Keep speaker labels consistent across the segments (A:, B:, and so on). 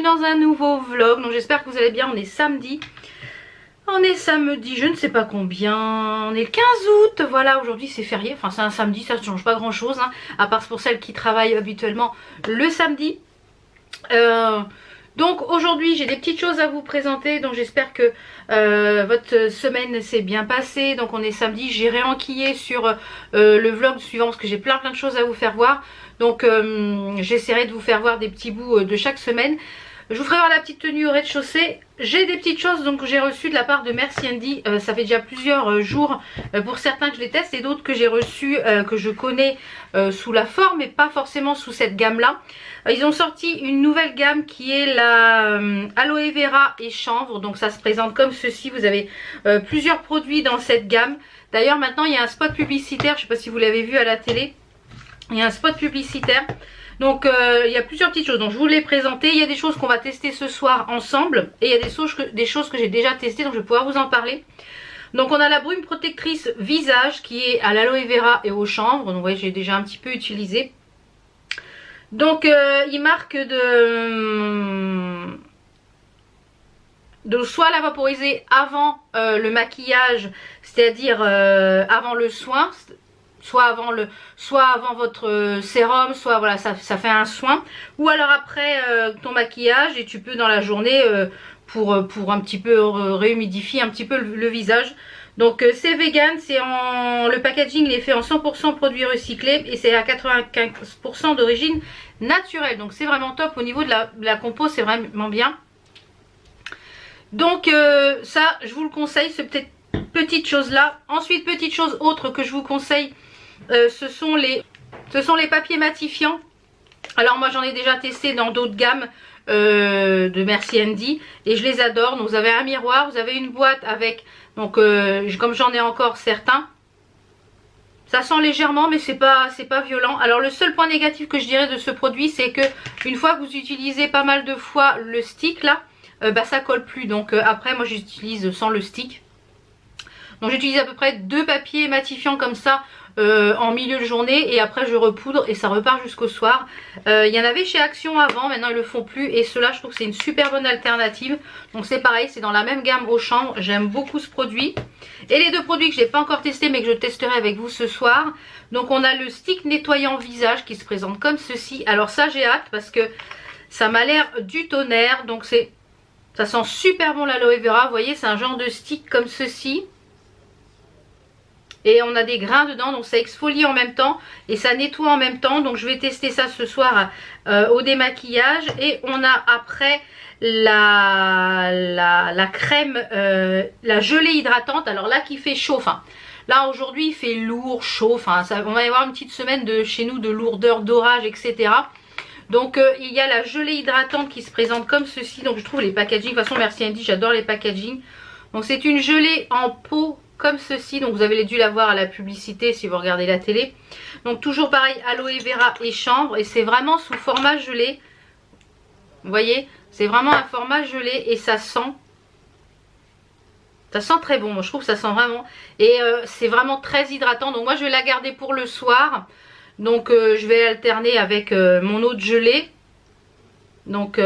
A: dans un nouveau vlog. Donc j'espère que vous allez bien. On est samedi. Je ne sais pas combien. On est le 15 août. Voilà, aujourd'hui c'est férié. Enfin c'est un samedi, ça ne change pas grand chose. Hein, à part pour celles qui travaillent habituellement le samedi. Donc aujourd'hui j'ai des petites choses à vous présenter. Donc j'espère que votre semaine s'est bien passée. Donc on est samedi. J'ai réenquillé sur le vlog suivant parce que j'ai plein de choses à vous faire voir. Donc j'essaierai de vous faire voir des petits bouts de chaque semaine. Je vous ferai voir la petite tenue au rez-de-chaussée. J'ai des petites choses donc que j'ai reçues de la part de Merci Andy. Ça fait déjà plusieurs jours pour certains que je les teste et d'autres que j'ai reçus, que je connais sous la forme mais pas forcément sous cette gamme là. Ils ont sorti une nouvelle gamme qui est la aloe vera et chanvre. Donc ça se présente comme ceci. Vous avez plusieurs produits dans cette gamme. D'ailleurs maintenant il y a un spot publicitaire. Je ne sais pas si vous l'avez vu à la télé. Il y a un spot publicitaire. Donc il y a plusieurs petites choses, donc je vous les présenter. Il y a des choses qu'on va tester ce soir ensemble. Et il y a des choses que j'ai déjà testées, donc je vais pouvoir vous en parler. Donc on a la brume protectrice visage qui est à l'aloe vera et au chanvre. Donc vous voyez j'ai déjà un petit peu utilisé. Donc il marque de soit la vaporiser avant le maquillage, c'est-à-dire avant le soin, soit avant votre sérum, soit voilà ça fait un soin, ou alors après ton maquillage et tu peux dans la journée pour un petit peu réhumidifier un petit peu le visage. Donc c'est vegan, le packaging il est fait en 100% produits recyclés et c'est à 95% d'origine naturelle. Donc c'est vraiment top au niveau de la compo, c'est vraiment bien. Donc ça je vous le conseille, ce petite chose là. Ensuite petite chose autre que je vous conseille, ce sont les papiers matifiants. Alors moi j'en ai déjà testé dans d'autres gammes de Merci Andy et je les adore. Donc vous avez un miroir, vous avez une boîte avec, donc comme j'en ai encore certains, ça sent légèrement mais c'est pas violent. Alors le seul point négatif que je dirais de ce produit, c'est que une fois que vous utilisez pas mal de fois le stick là, bah ça colle plus. Donc après moi j'utilise sans le stick. Donc j'utilise à peu près 2 papiers matifiants comme ça en milieu de journée et après je repoudre et ça repart jusqu'au soir. Il y en avait chez Action avant, maintenant ils le font plus et ceux-là je trouve que c'est une super bonne alternative. Donc c'est pareil, c'est dans la même gamme au chanvre, j'aime beaucoup ce produit. Et les deux produits que je n'ai pas encore testé mais que je testerai avec vous ce soir. Donc on a le stick nettoyant visage qui se présente comme ceci. Alors ça j'ai hâte parce que ça m'a l'air du tonnerre. Donc ça sent super bon l'aloe vera, vous voyez c'est un genre de stick comme ceci. Et on a des grains dedans, donc ça exfolie en même temps et ça nettoie en même temps. Donc je vais tester ça ce soir au démaquillage. Et on a après la crème, la gelée hydratante. Alors là qui fait chaud, enfin là aujourd'hui il fait lourd, chaud. Enfin on va y avoir une petite semaine de chez nous de lourdeur, d'orage, etc. Donc il y a la gelée hydratante qui se présente comme ceci. Donc je trouve les packaging, de toute façon Merci Andy, j'adore les packaging. Donc c'est une gelée en pot comme ceci, donc vous avez dû la voir à la publicité si vous regardez la télé. Donc toujours pareil, aloe vera et chanvre et c'est vraiment sous format gelé. Vous voyez, c'est vraiment un format gelé et ça sent très bon. Moi je trouve que ça sent vraiment, et c'est vraiment très hydratant. Donc moi je vais la garder pour le soir. Donc je vais alterner avec mon eau de gelée. Donc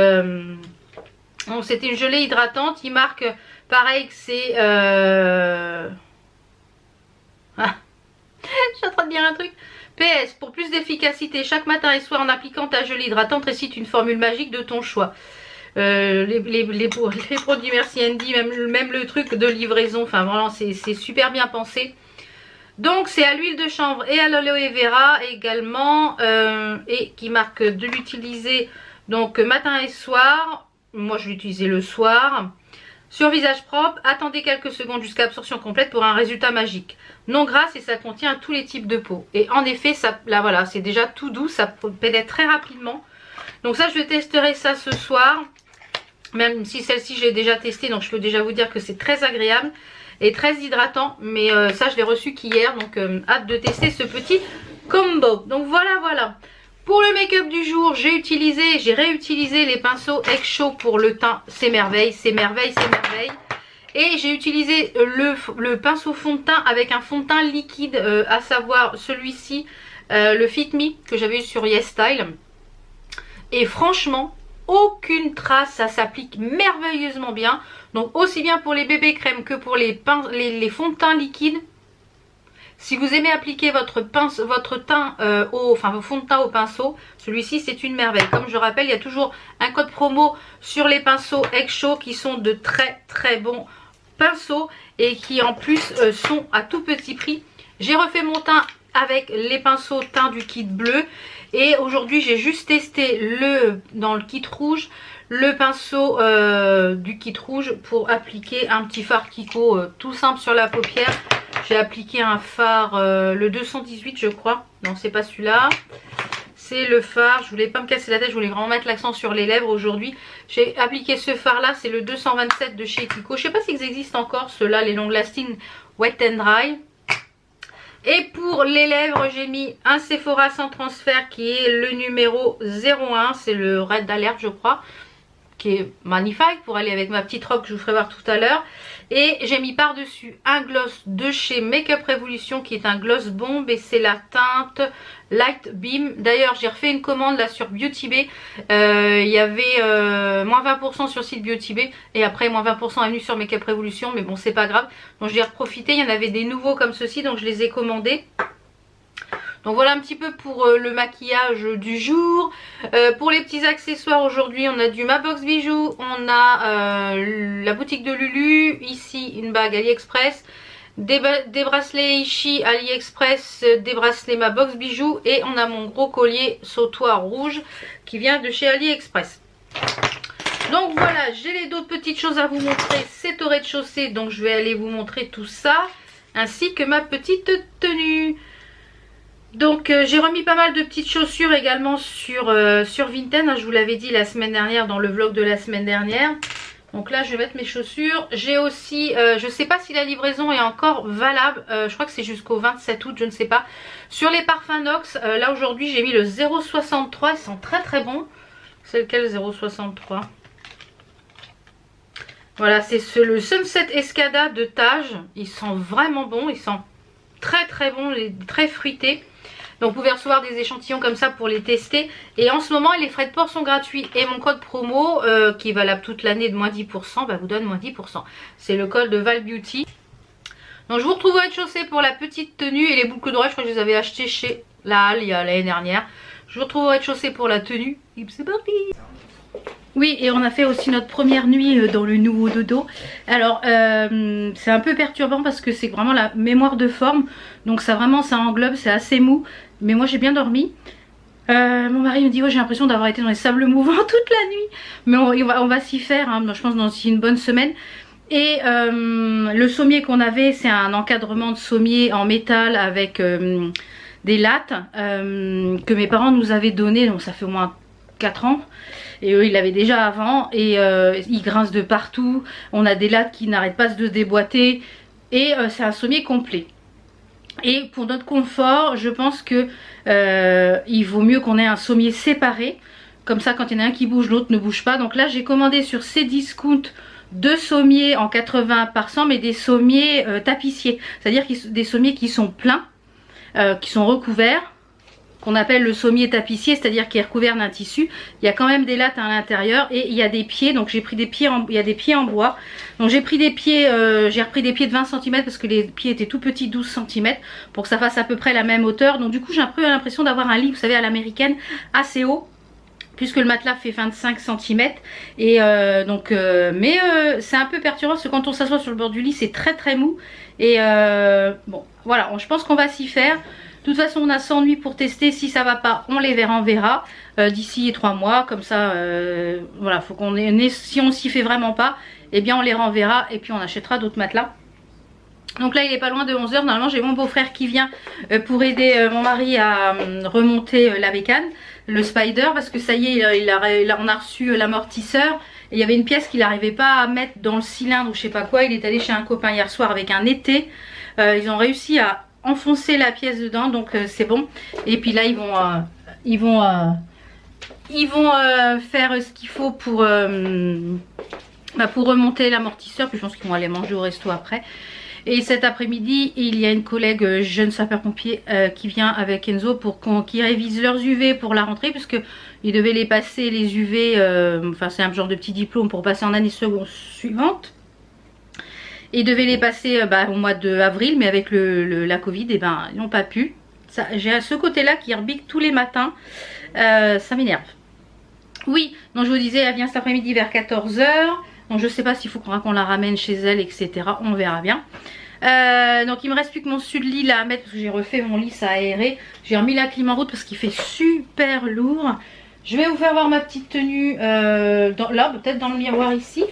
A: c'était une gelée hydratante. Il marque pareil que c'est je suis en train de dire un truc. PS, pour plus d'efficacité, chaque matin et soir en appliquant ta gelée hydratante, récite une formule magique de ton choix. Les produits Merci Andy, même le truc de livraison, enfin vraiment c'est super bien pensé. Donc c'est à l'huile de chanvre et à l'aloe vera également, et qui marque de l'utiliser donc matin et soir. Moi je l'utilisais le soir. Sur visage propre, attendez quelques secondes jusqu'à absorption complète pour un résultat magique. Non grasse et ça contient tous les types de peau. Et en effet, ça, là voilà, c'est déjà tout doux, ça pénètre très rapidement. Donc ça, je testerai ça ce soir. Même si celle-ci, j'ai déjà testé, donc je peux déjà vous dire que c'est très agréable et très hydratant. Mais ça, je l'ai reçu qu'hier, donc hâte de tester ce petit combo. Donc voilà. Pour le make-up du jour, j'ai réutilisé les pinceaux Egg Show pour le teint. C'est merveille, c'est merveille, c'est merveille. Et j'ai utilisé le pinceau fond de teint avec un fond de teint liquide, à savoir celui-ci, le Fit Me que j'avais eu sur YesStyle. Et franchement, aucune trace, ça s'applique merveilleusement bien. Donc aussi bien pour les bébés crèmes que pour les fonds de teint liquides. Si vous aimez appliquer votre teint vos fonds de teint au pinceau, celui-ci c'est une merveille. Comme je rappelle, il y a toujours un code promo sur les pinceaux Egg Show qui sont de très très bons pinceaux et qui en plus sont à tout petit prix. J'ai refait mon teint avec les pinceaux teint du kit bleu et aujourd'hui j'ai juste testé dans le kit rouge le pinceau du kit rouge pour appliquer un petit fard Kiko tout simple sur la paupière. J'ai appliqué un fard le 218 je crois, non c'est pas celui-là, c'est le fard, je voulais pas me casser la tête, je voulais vraiment mettre l'accent sur les lèvres aujourd'hui. J'ai appliqué ce fard là, c'est le 227 de chez Kiko, je sais pas s'ils existent encore ceux-là, les long lasting wet and dry. Et pour les lèvres, j'ai mis un Sephora sans transfert qui est le numéro 01. C'est le Red d'Alerte, je crois. Qui est magnifique pour aller avec ma petite robe que je vous ferai voir tout à l'heure. Et j'ai mis par-dessus un gloss de chez Makeup Revolution qui est un gloss bombe. Et c'est la teinte Light Beam. D'ailleurs, j'ai refait une commande là sur Beauty Bay. Il y avait moins 20% sur le site Beauty Bay. Et après, moins 20% est venu sur Makeup Revolution. Mais bon, c'est pas grave. Donc, j'ai reprofité. Il y en avait des nouveaux comme ceci. Donc, je les ai commandés. Donc voilà un petit peu pour le maquillage du jour. Pour les petits accessoires aujourd'hui, on a du Ma Box Bijoux, on a la boutique de Lulu, ici une bague AliExpress, des bracelets Ishi AliExpress, des bracelets Ma Box Bijoux et on a mon gros collier sautoir rouge qui vient de chez AliExpress. Donc voilà, j'ai d'autres petites choses à vous montrer, c'est au rez-de-chaussée, donc je vais aller vous montrer tout ça, ainsi que ma petite tenue. Donc j'ai remis pas mal de petites chaussures également sur Vinted, hein, je vous l'avais dit la semaine dernière dans le vlog de la semaine dernière. Donc là je vais mettre mes chaussures. J'ai aussi, je sais pas si la livraison est encore valable, je crois que c'est jusqu'au 27 août, je ne sais pas. Sur les parfums Nox, là aujourd'hui j'ai mis le 0,63, ils sont très très bons. C'est lequel 0,63? Voilà, c'est le Sunset Escada de Tage, ils sont vraiment bons, ils sont très très bons, très fruités. Donc vous pouvez recevoir des échantillons comme ça pour les tester. Et en ce moment les frais de port sont gratuits. Et mon code promo qui est valable toute l'année de moins 10% vous donne moins 10%. C'est le code de Val Beauty. Donc je vous retrouve au rez-de-chaussée pour la petite tenue. Et les boucles d'oreilles je crois que je les avais achetées chez la Halle l'année dernière. Je vous retrouve au rez-de-chaussée pour la tenue. Et c'est parti. Oui, et on a fait aussi notre première nuit dans le nouveau dodo. Alors c'est un peu perturbant parce que c'est vraiment la mémoire de forme. Donc ça englobe, c'est assez mou. Mais moi j'ai bien dormi. Mon mari me dit ouais, j'ai l'impression d'avoir été dans les sables mouvants toute la nuit. Mais on va s'y faire, hein, je pense dans une bonne semaine. Et le sommier qu'on avait, c'est un encadrement de sommier en métal avec des lattes que mes parents nous avaient donné. Donc ça fait au moins 4 ans. Et eux ils l'avaient déjà avant. Et ils grincent de partout. On a des lattes qui n'arrêtent pas de se déboîter. Et c'est un sommier complet. Et pour notre confort, je pense que il vaut mieux qu'on ait un sommier séparé. Comme ça, quand il y en a un qui bouge, l'autre ne bouge pas. Donc là, j'ai commandé sur Cdiscount 2 sommiers en 80 par 100, mais des sommiers tapissiers. C'est-à-dire des sommiers qui sont pleins, qui sont recouverts, qu'on appelle le sommier tapissier, c'est-à-dire qui est recouvert d'un tissu. Il y a quand même des lattes à l'intérieur et il y a des pieds. Donc j'ai pris des pieds il y a des pieds en bois. Donc j'ai pris des pieds, j'ai repris des pieds de 20 cm parce que les pieds étaient tout petits, 12 cm, pour que ça fasse à peu près la même hauteur. Donc du coup j'ai un peu l'impression d'avoir un lit, vous savez, à l'américaine, assez haut, puisque le matelas fait 25 cm. Et mais c'est un peu perturbant parce que quand on s'assoit sur le bord du lit, c'est très très mou. Et bon, voilà, je pense qu'on va s'y faire. De toute façon on a 100 nuits pour tester, si ça va pas on les renverra d'ici 3 mois, comme ça voilà, faut qu'on ait, si on s'y fait vraiment pas, eh bien on les renverra et puis on achètera d'autres matelas. Donc là il est pas loin de 11 h, normalement j'ai mon beau-frère qui vient pour aider mon mari à remonter la bécane, le spider, parce que ça y est on a reçu l'amortisseur. Et il y avait une pièce qu'il n'arrivait pas à mettre dans le cylindre ou je sais pas quoi, il est allé chez un copain hier soir avec un été, ils ont réussi à enfoncer la pièce dedans, donc c'est bon. Et puis là ils vont faire ce qu'il faut pour remonter l'amortisseur, puis je pense qu'ils vont aller manger au resto après. Et cet après-midi, il y a une collègue jeune sapeur-pompier qui vient avec Enzo pour qu'ils révisent leurs UV pour la rentrée, puisque ils devaient les passer les UV, enfin c'est un genre de petit diplôme pour passer en année seconde suivante. Ils devaient les passer au mois d'avril, mais avec la Covid, et ils n'ont pas pu. J'ai ce côté-là qui rebique tous les matins, ça m'énerve. Oui, donc je vous disais, elle vient cet après-midi vers 14 h. Donc je sais pas s'il faut qu'on la ramène chez elle, etc. On verra bien. Donc il me reste plus que mon dessus de lit là à mettre, parce que j'ai refait mon lit, ça a aéré. J'ai remis la clim en route parce qu'il fait super lourd. Je vais vous faire voir ma petite tenue là, peut-être dans le miroir ici.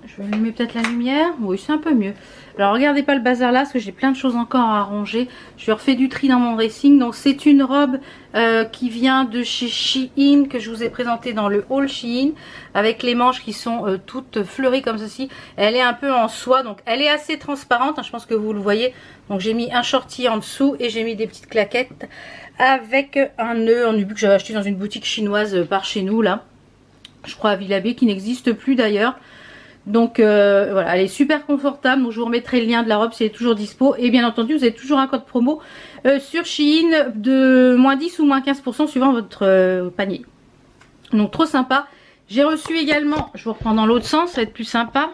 A: Je vais allumer peut-être la lumière. Oui, c'est un peu mieux. Alors regardez pas le bazar là, parce que j'ai plein de choses encore à ranger. Je refais du tri dans mon dressing. Donc c'est une robe qui vient de chez Shein, que je vous ai présentée dans le haul Shein, avec les manches qui sont toutes fleuries comme ceci. Elle est un peu en soie, donc elle est assez transparente, hein, je pense que vous le voyez. Donc j'ai mis un shorty en dessous et j'ai mis des petites claquettes avec un nœud en ubu que j'avais acheté dans une boutique chinoise par chez nous là. Je crois à Villabé, qui n'existe plus d'ailleurs. Donc voilà, elle est super confortable. Donc je vous remettrai le lien de la robe si elle est toujours dispo. Et bien entendu, vous avez toujours un code promo sur Shein de moins 10 ou moins 15% suivant votre panier. Donc trop sympa. J'ai reçu également, je vous reprends dans l'autre sens, ça va être plus sympa.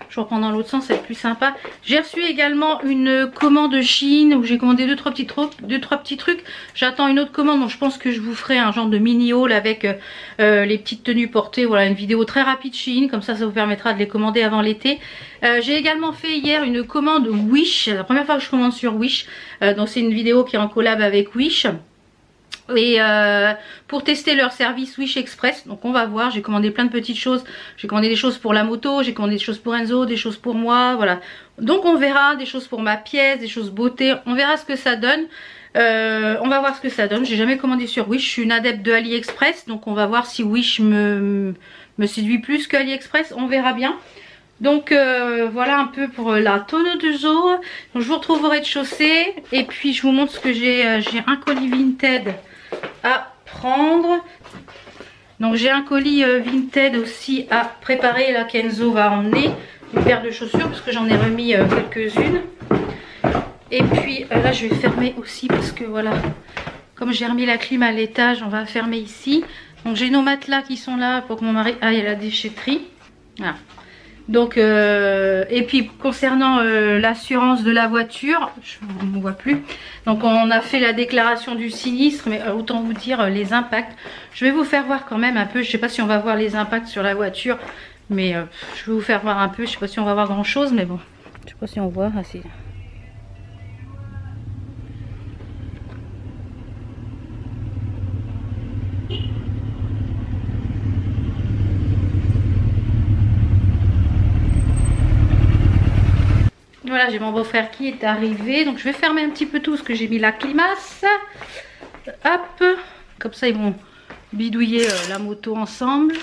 A: Je reprends dans l'autre sens, ça va être plus sympa. J'ai reçu également une commande Shein où j'ai commandé deux trois petits trucs. J'attends une autre commande, donc je pense que je vous ferai un genre de mini haul avec les petites tenues portées. Voilà, une vidéo très rapide Shein, comme ça vous permettra de les commander avant l'été. J'ai également fait hier une commande Wish, la première fois que je commande sur Wish. Donc c'est une vidéo qui est en collab avec Wish. Et pour tester leur service Wish Express, donc on va voir, j'ai commandé plein de petites choses. J'ai commandé des choses pour la moto, j'ai commandé des choses pour Enzo, des choses pour moi, voilà. Donc on verra, des choses pour ma pièce, des choses beauté, on verra ce que ça donne. On va voir ce que ça donne. J'ai jamais commandé sur Wish, je suis une adepte de AliExpress, donc on va voir si Wish me séduit plus que AliExpress, on verra bien. Donc voilà un peu pour la tonneau du jour. Donc, je vous retrouve au rez-de-chaussée et puis je vous montre ce que j'ai. J'ai un colis Vinted à prendre. Donc j'ai un colis Vinted aussi à préparer là qu'Enzo va emmener. Une paire de chaussures parce que j'en ai remis quelques-unes. Et puis là je vais fermer aussi parce que voilà, comme j'ai remis la clim à l'étage, on va fermer ici. Donc j'ai nos matelas qui sont là pour que mon mari aille à la déchetterie. Voilà. Donc et puis concernant l'assurance de la voiture, je ne vois plus. Donc on a fait la déclaration du sinistre, mais autant vous dire les impacts. Je vais vous faire voir quand même un peu. Je ne sais pas si on va voir les impacts sur la voiture, mais je vais vous faire voir un peu. Je ne sais pas si on va voir grand chose, mais bon. Je ne sais pas si on voit. Ah, si. Voilà, j'ai mon beau-frère qui est arrivé. Donc je vais fermer un petit peu tout parce que j'ai mis la climasse. Hop. Comme ça ils vont bidouiller la moto ensemble.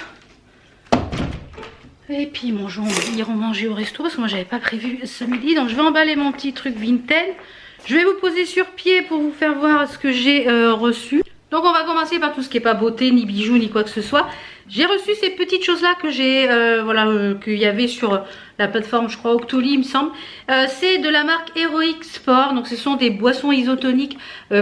A: Et puis ils iront manger au resto parce que moi j'avais pas prévu ce midi. Donc je vais emballer mon petit truc Vinted. Je vais vous poser sur pied pour vous faire voir ce que j'ai reçu. Donc on va commencer par tout ce qui n'est pas beauté, ni bijoux, ni quoi que ce soit. J'ai reçu ces petites choses là que j'ai, qu'il y avait sur la plateforme, je crois Octoly il me semble. C'est de la marque Heroic Sport, donc ce sont des boissons isotoniques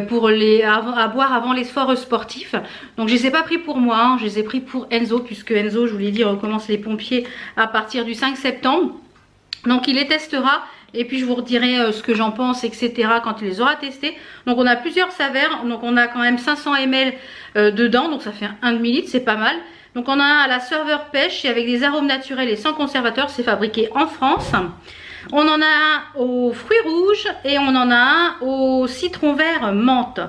A: pour à boire avant les sports sportifs. Donc je les ai pas pris pour moi, hein, je les ai pris pour Enzo, puisque Enzo, je vous l'ai dit, recommence les pompiers à partir du 5 septembre. Donc il les testera. Et puis je vous redirai ce que j'en pense, etc. quand il les aura testés. Donc on a plusieurs saveurs. Donc on a quand même 500 ml dedans. Donc ça fait un demi-litre, c'est pas mal. Donc on a un à la serveur pêche et avec des arômes naturels et sans conservateur. C'est fabriqué en France. On en a un aux fruits rouges et on en a un au citron vert menthe.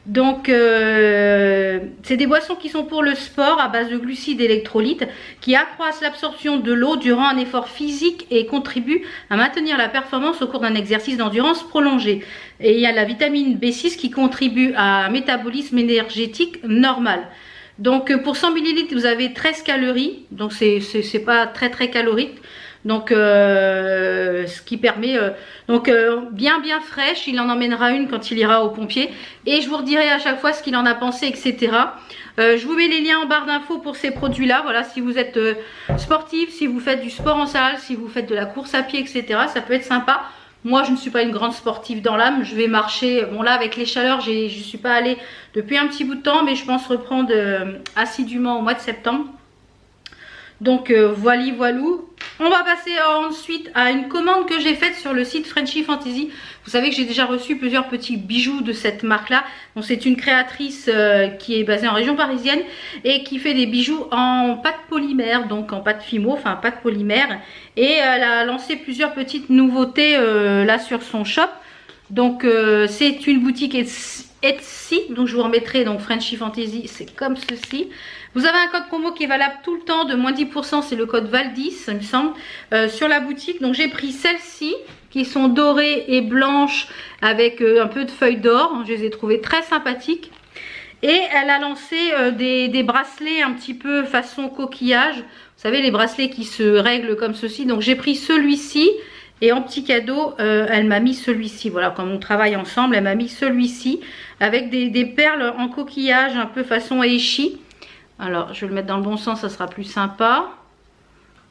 A: Donc c'est des boissons qui sont pour le sport à base de glucides et électrolytes qui accroissent l'absorption de l'eau durant un effort physique et contribuent à maintenir la performance au cours d'un exercice d'endurance prolongé. Et il y a la vitamine B6 qui contribue à un métabolisme énergétique normal. Donc pour 100 ml vous avez 13 calories, donc c'est pas très calorique. Donc ce qui permet bien fraîche. Il en emmènera une quand il ira au pompier et je vous redirai à chaque fois ce qu'il en a pensé, etc. Je vous mets les liens en barre d'infos pour ces produits là. Voilà, si vous êtes sportif, si vous faites du sport en salle, si vous faites de la course à pied, etc., ça peut être sympa. Moi je ne suis pas une grande sportive dans l'âme, je vais marcher, bon là avec les chaleurs je ne suis pas allée depuis un petit bout de temps, mais je pense reprendre assidûment au mois de septembre. Donc voilou. On va passer ensuite à une commande que j'ai faite sur le site Frenchy Fantasy. Vous savez que j'ai déjà reçu plusieurs petits bijoux de cette marque là. Donc c'est une créatrice qui est basée en région parisienne et qui fait des bijoux en pâte polymère, donc en pâte fimo, enfin pâte polymère. Et elle a lancé plusieurs petites nouveautés là sur son shop. Donc c'est une boutique Etsy, donc je vous remettrai donc Frenchy Fantasy, c'est comme ceci. Vous avez un code promo qui est valable tout le temps de moins 10%, c'est le code VAL10 il me semble, sur la boutique. Donc j'ai pris celles-ci qui sont dorées et blanches avec un peu de feuilles d'or, je les ai trouvées très sympathiques. Et elle a lancé des bracelets un petit peu façon coquillage, vous savez les bracelets qui se règlent comme ceci. Donc j'ai pris celui-ci. Et en petit cadeau, elle m'a mis celui-ci. Voilà, comme on travaille ensemble, elle m'a mis celui-ci avec des perles en coquillage un peu façon Aichi. Alors, je vais le mettre dans le bon sens, ça sera plus sympa.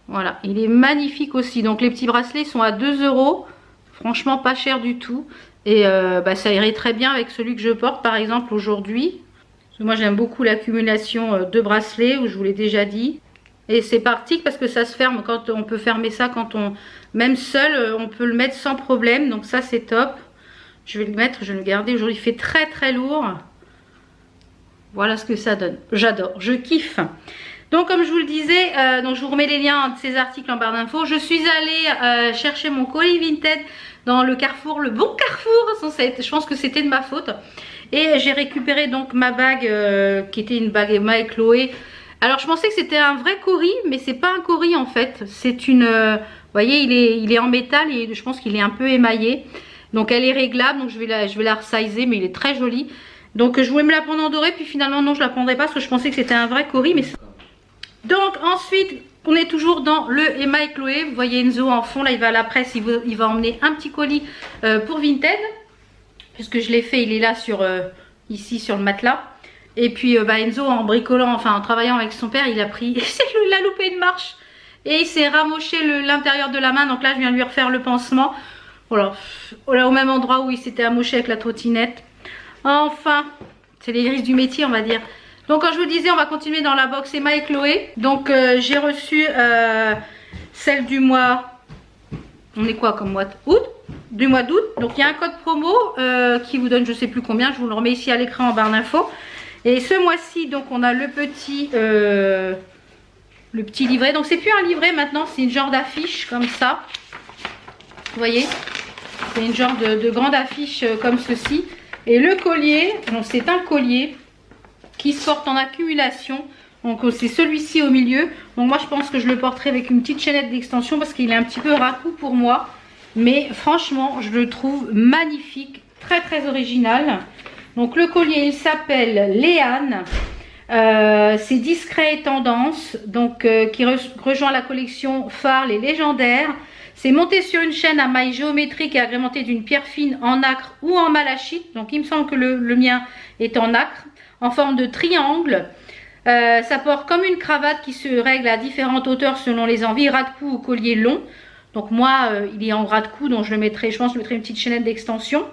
A: Voilà, il est magnifique aussi. Donc, les petits bracelets sont à 2 €. Franchement, pas cher du tout. Et ça irait très bien avec celui que je porte, par exemple, aujourd'hui. Moi, j'aime beaucoup l'accumulation de bracelets, je vous l'ai déjà dit. Et c'est pratique parce que ça se ferme quand on peut fermer ça quand on... Même seul, on peut le mettre sans problème. Donc ça, c'est top. Je vais le mettre, je vais le garder. Aujourd'hui, il fait très lourd. Voilà ce que ça donne. J'adore, je kiffe. Donc comme je vous le disais, donc je vous remets les liens de ces articles en barre d'infos. Je suis allée chercher mon colis Vinted dans le Carrefour, le bon Carrefour. Je pense que c'était de ma faute. Et j'ai récupéré donc ma bague qui était une bague Emma et Chloé. Alors je pensais que c'était un vrai cori, mais c'est pas un cori en fait. C'est une... vous voyez, il est en métal et je pense qu'il est un peu émaillé. Donc elle est réglable, donc je vais la resizer, mais il est très joli. Donc je voulais me la prendre en doré, puis finalement non, je la prendrai pas parce que je pensais que c'était un vrai cori. Mais... Donc ensuite, on est toujours dans le Emma et Chloé. Vous voyez Enzo en fond, là il va à la presse, il va emmener un petit colis pour Vinted. Puisque je l'ai fait, il est là ici sur le matelas. Et puis Enzo en bricolant, enfin en travaillant avec son père, il a pris, il a loupé une marche. Et il s'est ramoché l'intérieur de la main, donc là je viens lui refaire le pansement. Voilà, au même endroit où il s'était amoché avec la trottinette. Enfin, c'est les risques du métier on va dire. Donc comme je vous disais, on va continuer dans la box Emma et Chloé. Donc j'ai reçu celle du mois, on est quoi comme mois d'août? Du mois d'août. Donc il y a un code promo qui vous donne je sais plus combien, je vous le remets ici à l'écran en barre d'infos. Et ce mois-ci, donc on a le petit livret. Donc c'est plus un livret maintenant, c'est une genre d'affiche comme ça. Vous voyez, c'est une genre de grande affiche comme ceci. Et le collier, donc c'est un collier qui se porte en accumulation. Donc c'est celui-ci au milieu. Donc moi je pense que je le porterai avec une petite chaînette d'extension parce qu'il est un petit peu racou pour moi. Mais franchement, je le trouve magnifique, très original. Donc le collier, il s'appelle Léane. C'est discret et tendance, donc qui rejoint la collection phare Les Légendaires. C'est monté sur une chaîne à mailles géométriques et agrémenté d'une pierre fine en nacre ou en malachite. Donc il me semble que le mien est en nacre, en forme de triangle. Ça porte comme une cravate qui se règle à différentes hauteurs selon les envies, ras de cou ou collier long. Donc moi, il est en ras de cou, donc je le mettrai, je pense, je mettrai une petite chaînette d'extension.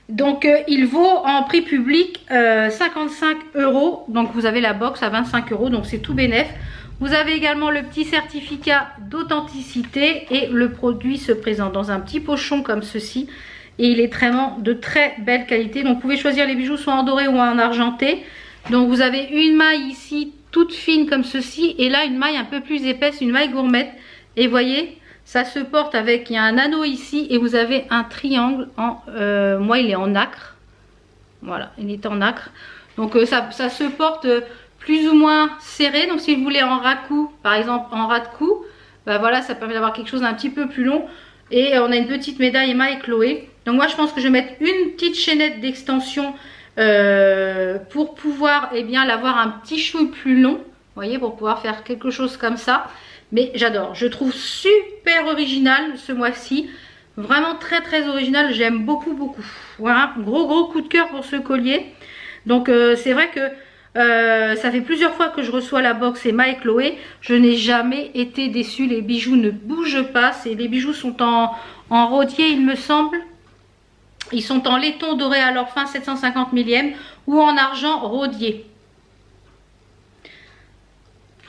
A: Donc il vaut en prix public 55 €. Donc vous avez la box à 25 €, donc c'est tout bénef. Vous avez également le petit certificat d'authenticité et le produit se présente dans un petit pochon comme ceci. Et il est vraiment de très belle qualité. Donc vous pouvez choisir les bijoux soit en doré ou en argenté. Donc vous avez une maille ici toute fine comme ceci. Et là une maille un peu plus épaisse, une maille gourmette. Et voyez, ça se porte avec, il y a un anneau ici et vous avez un triangle en, moi il est en nacre. Voilà, il est en nacre. Donc ça se porte plus ou moins serré. Donc si vous voulez en ras-cou, par exemple en ras de cou, bah voilà, ça permet d'avoir quelque chose d'un petit peu plus long. Et on a une petite médaille Emma et Chloé. Donc moi je pense que je vais mettre une petite chaînette d'extension pour pouvoir l'avoir un petit chouille plus long. Vous voyez, pour pouvoir faire quelque chose comme ça. mais j'adore. Je trouve super original ce mois-ci. Vraiment très très original, j'aime beaucoup beaucoup. Voilà, gros coup de cœur pour ce collier. Donc c'est vrai que ça fait plusieurs fois que je reçois la box Emma et Chloé. Je n'ai jamais été déçue, les bijoux ne bougent pas. Les bijoux sont en rodier il me semble. Ils sont en laiton doré à leur fin 750 millième ou en argent rodier.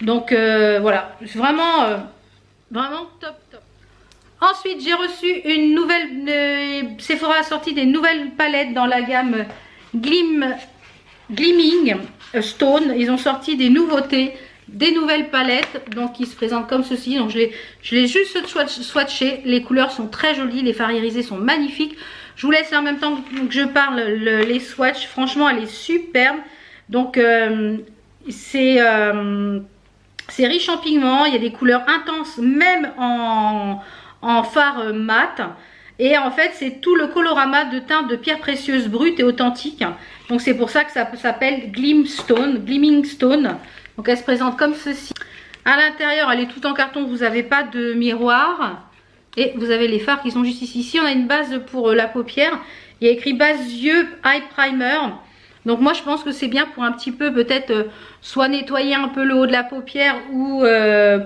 A: Donc voilà, vraiment top. Ensuite, j'ai reçu une nouvelle... Sephora a sorti des nouvelles palettes dans la gamme Gleaming Stone. Ils ont sorti des nouveautés, des nouvelles palettes. Donc, qui se présentent comme ceci. Donc, je l'ai juste swatché. Les couleurs sont très jolies. Les fards irisés sont magnifiques. Je vous laisse en même temps que je parle les swatchs. Franchement, elle est superbe. Donc, c'est riche en pigments. Il y a des couleurs intenses, même en fard mat. Et en fait, c'est tout le colorama de teintes de pierres précieuses brutes et authentiques. Donc, c'est pour ça que ça s'appelle Gleaming Stone. Donc, elle se présente comme ceci. À l'intérieur, elle est tout en carton. Vous n'avez pas de miroir. Et vous avez les fards qui sont juste ici. Ici, on a une base pour la paupière. Il y a écrit base yeux eye primer. Donc moi je pense que c'est bien pour un petit peu peut-être soit nettoyer un peu le haut de la paupière ou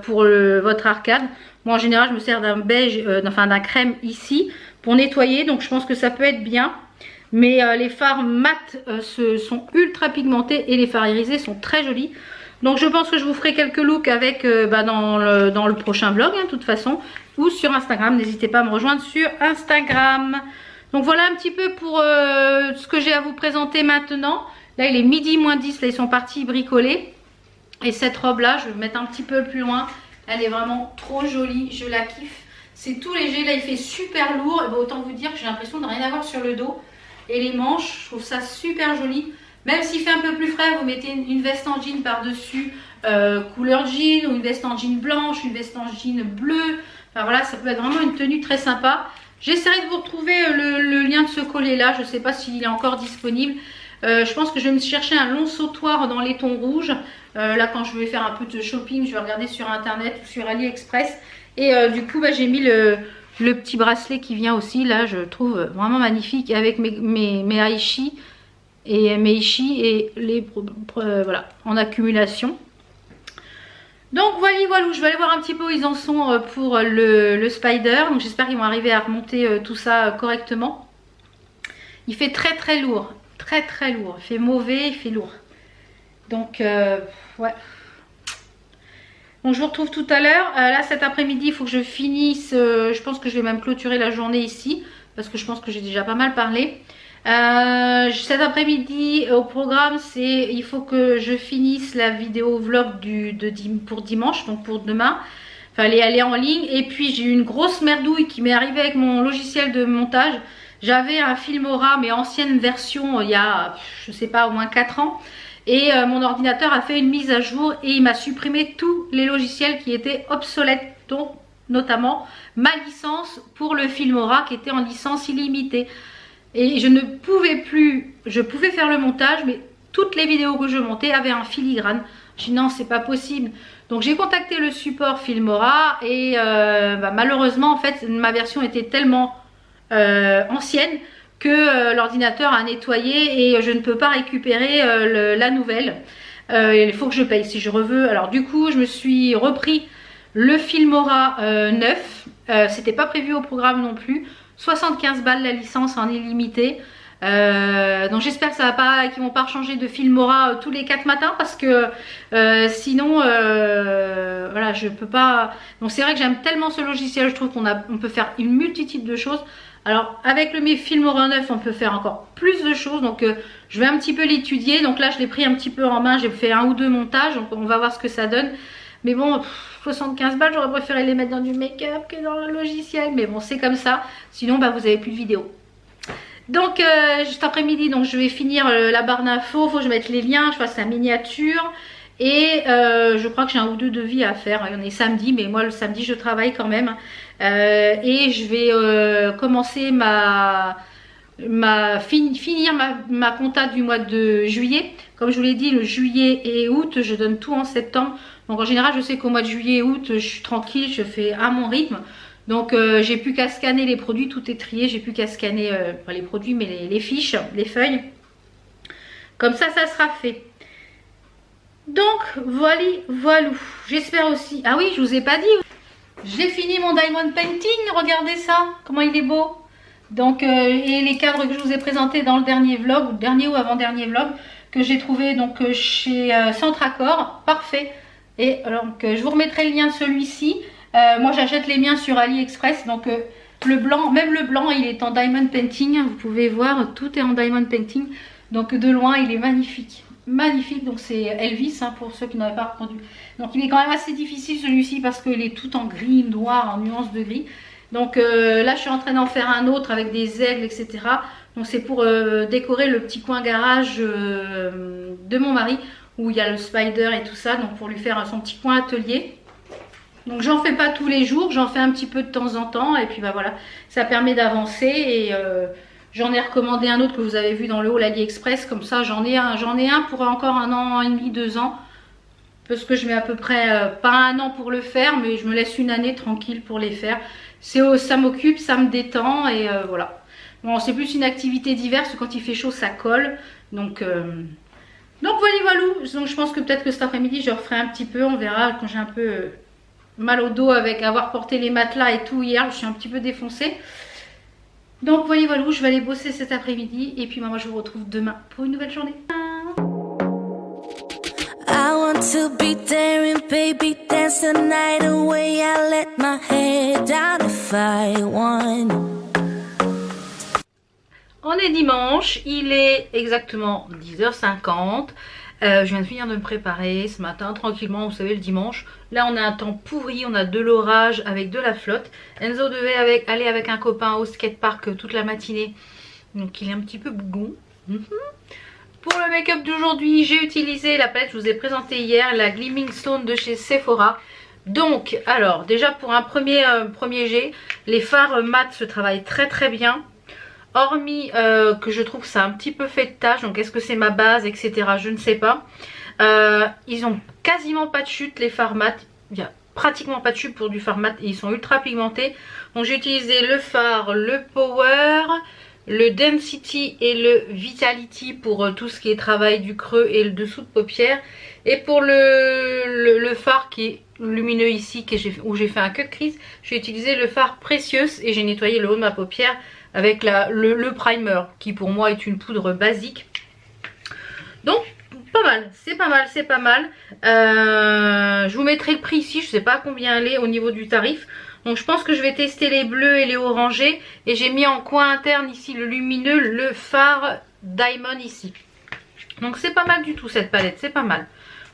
A: pour votre arcade. Moi en général je me sers d'un beige, enfin d'un crème ici pour nettoyer. Donc je pense que ça peut être bien. Mais les fards mat sont ultra pigmentés et les fards irisés sont très jolis. Donc je pense que je vous ferai quelques looks avec dans le prochain vlog de toute façon. Ou sur Instagram, n'hésitez pas à me rejoindre sur Instagram. Donc voilà un petit peu pour ce que j'ai à vous présenter maintenant. Là il est midi moins 10, là ils sont partis bricoler. Et cette robe là, je vais mettre un petit peu plus loin. Elle est vraiment trop jolie, je la kiffe. C'est tout léger, là il fait super lourd. Et autant vous dire que j'ai l'impression de rien avoir sur le dos. Et les manches, je trouve ça super joli. Même s'il fait un peu plus frais, vous mettez une veste en jean par-dessus couleur jean. Ou une veste en jean blanche, une veste en jean bleue. Enfin voilà, ça peut être vraiment une tenue très sympa. J'essaierai de vous retrouver le lien de ce collier là. Je ne sais pas s'il est encore disponible. Je pense que je vais me chercher un long sautoir dans les tons rouges. Là quand je vais faire un peu de shopping, je vais regarder sur internet ou sur AliExpress. Et du coup j'ai mis le petit bracelet qui vient aussi. Là je trouve vraiment magnifique avec mes Aichi et mes Ishi et les voilà en accumulation. Donc voilà, je vais aller voir un petit peu où ils en sont pour le spider. Donc j'espère qu'ils vont arriver à remonter tout ça correctement. Il fait très lourd, très lourd. Il fait mauvais, il fait lourd. Donc ouais. Donc je vous retrouve tout à l'heure. Là cet après-midi il faut que je finisse. Je pense que je vais même clôturer la journée ici. Parce que je pense que j'ai déjà pas mal parlé. Cet après-midi au programme c'est il faut que je finisse la vidéo vlog pour dimanche, donc pour demain. Fallait aller en ligne. Et puis j'ai eu une grosse merdouille qui m'est arrivée avec mon logiciel de montage. J'avais un Filmora mais ancienne version il y a je sais pas au moins 4 ans. Et mon ordinateur a fait une mise à jour et il m'a supprimé tous les logiciels qui étaient obsolètes, dont notamment ma licence pour le Filmora qui était en licence illimitée. Et je ne pouvais plus, je pouvais faire le montage, mais toutes les vidéos que je montais avaient un filigrane. Je dis non, c'est pas possible. Donc j'ai contacté le support Filmora et malheureusement, en fait, ma version était tellement ancienne que l'ordinateur a nettoyé et je ne peux pas récupérer la nouvelle. Il faut que je paye si je veux. Alors du coup, je me suis repris le Filmora 9. C'était pas prévu au programme non plus. 75 balles la licence en illimité. Donc j'espère que ça va pas, qu'ils vont pas changer de Filmora tous les 4 matins parce que sinon voilà je peux pas. Donc c'est vrai que j'aime tellement ce logiciel, je trouve qu'on peut faire une multitude de choses. Alors avec le Filmora 9 on peut faire encore plus de choses, donc je vais un petit peu l'étudier. Donc là je l'ai pris un petit peu en main, j'ai fait 1 ou 2 montages, donc on va voir ce que ça donne. Mais bon, 75 balles, j'aurais préféré les mettre dans du make-up que dans le logiciel. Mais bon, c'est comme ça. Sinon, vous avez plus de vidéos. Donc, juste après-midi, donc je vais finir la barre d'infos. Faut que je mette les liens, je fasse la miniature. Et je crois que j'ai 1 ou 2 devis à faire. On est samedi, mais moi, le samedi, je travaille quand même. Et je vais commencer finir ma compta du mois de juillet. Comme je vous l'ai dit, le juillet et août, je donne tout en septembre. Donc en général, je sais qu'au mois de juillet et août, je suis tranquille, je fais à mon rythme. Donc j'ai plus qu'à scanner les produits, tout est trié. J'ai plus qu'à scanner, pas les produits, mais les fiches, les feuilles. Comme ça sera fait. Donc voilà. J'espère aussi. Ah oui, je vous ai pas dit. J'ai fini mon diamond painting. Regardez ça, comment il est beau. Donc et les cadres que je vous ai présentés dans le dernier vlog, ou dernier ou avant-dernier vlog, que j'ai trouvé donc chez Centracor, parfait. Et alors je vous remettrai le lien de celui-ci. Moi j'achète les miens sur AliExpress, donc le blanc, même le blanc, il est en diamond painting. Vous pouvez voir, tout est en diamond painting. Donc de loin, il est magnifique. Magnifique, donc c'est Elvis hein, pour ceux qui n'avaient pas entendu. Donc il est quand même assez difficile celui-ci parce qu'il est tout en gris, noir, en nuance de gris. Donc là je suis en train d'en faire un autre avec des aigles, etc. Donc c'est pour décorer le petit coin garage de mon mari où il y a le spider et tout ça. Donc pour lui faire son petit coin atelier. Donc j'en fais pas tous les jours, j'en fais un petit peu de temps en temps. Et puis bah voilà, ça permet d'avancer. Et j'en ai recommandé un autre que vous avez vu dans le haut, l'AliExpress. Comme ça j'en ai un pour encore 1 an et demi, 2 ans. Parce que je mets à peu près, pas 1 an pour le faire, mais je me laisse 1 année tranquille pour les faire. Ça m'occupe, ça me détend et voilà. Bon, c'est plus une activité diverse, quand il fait chaud ça colle. Donc voilà. Donc je pense que peut-être que cet après-midi je referai un petit peu, on verra quand j'ai un peu mal au dos avec avoir porté les matelas et tout hier, je suis un petit peu défoncée. Donc voilà, je vais aller bosser cet après-midi et puis moi je vous retrouve demain pour une nouvelle journée. I want to be daring, baby, dance the night away. I let my hair down if I want. On est dimanche, il est exactement 10h50. Je viens de finir de me préparer ce matin tranquillement, vous savez le dimanche. Là on a un temps pourri, on a de l'orage avec de la flotte. Enzo devait aller avec un copain au skatepark toute la matinée. Donc il est un petit peu bougon. Pour le make-up d'aujourd'hui, j'ai utilisé la palette que je vous ai présentée hier, la Gleaming Stone de chez Sephora. Donc, alors, déjà pour un premier jet, les fards mat se travaillent très très bien. Hormis que je trouve que ça a un petit peu fait de tache, donc est-ce que c'est ma base, etc. Je ne sais pas. Ils ont quasiment pas de chute, les fards mat. Il n'y a pratiquement pas de chute pour du fard mat et ils sont ultra pigmentés. Donc j'ai utilisé le fard, le Power, le Density et le Vitality pour tout ce qui est travail du creux et le dessous de paupière. Et pour le fard qui est lumineux ici, où j'ai fait un cut crease, j'ai utilisé le fard Precious et j'ai nettoyé le haut de ma paupière avec le primer qui pour moi est une poudre basique. Donc pas mal, c'est pas mal. Je vous mettrai le prix ici, je sais pas combien elle est au niveau du tarif. Donc je pense que je vais tester les bleus et les orangés. Et j'ai mis en coin interne ici le lumineux, le fard Diamond ici. Donc c'est pas mal du tout cette palette, c'est pas mal.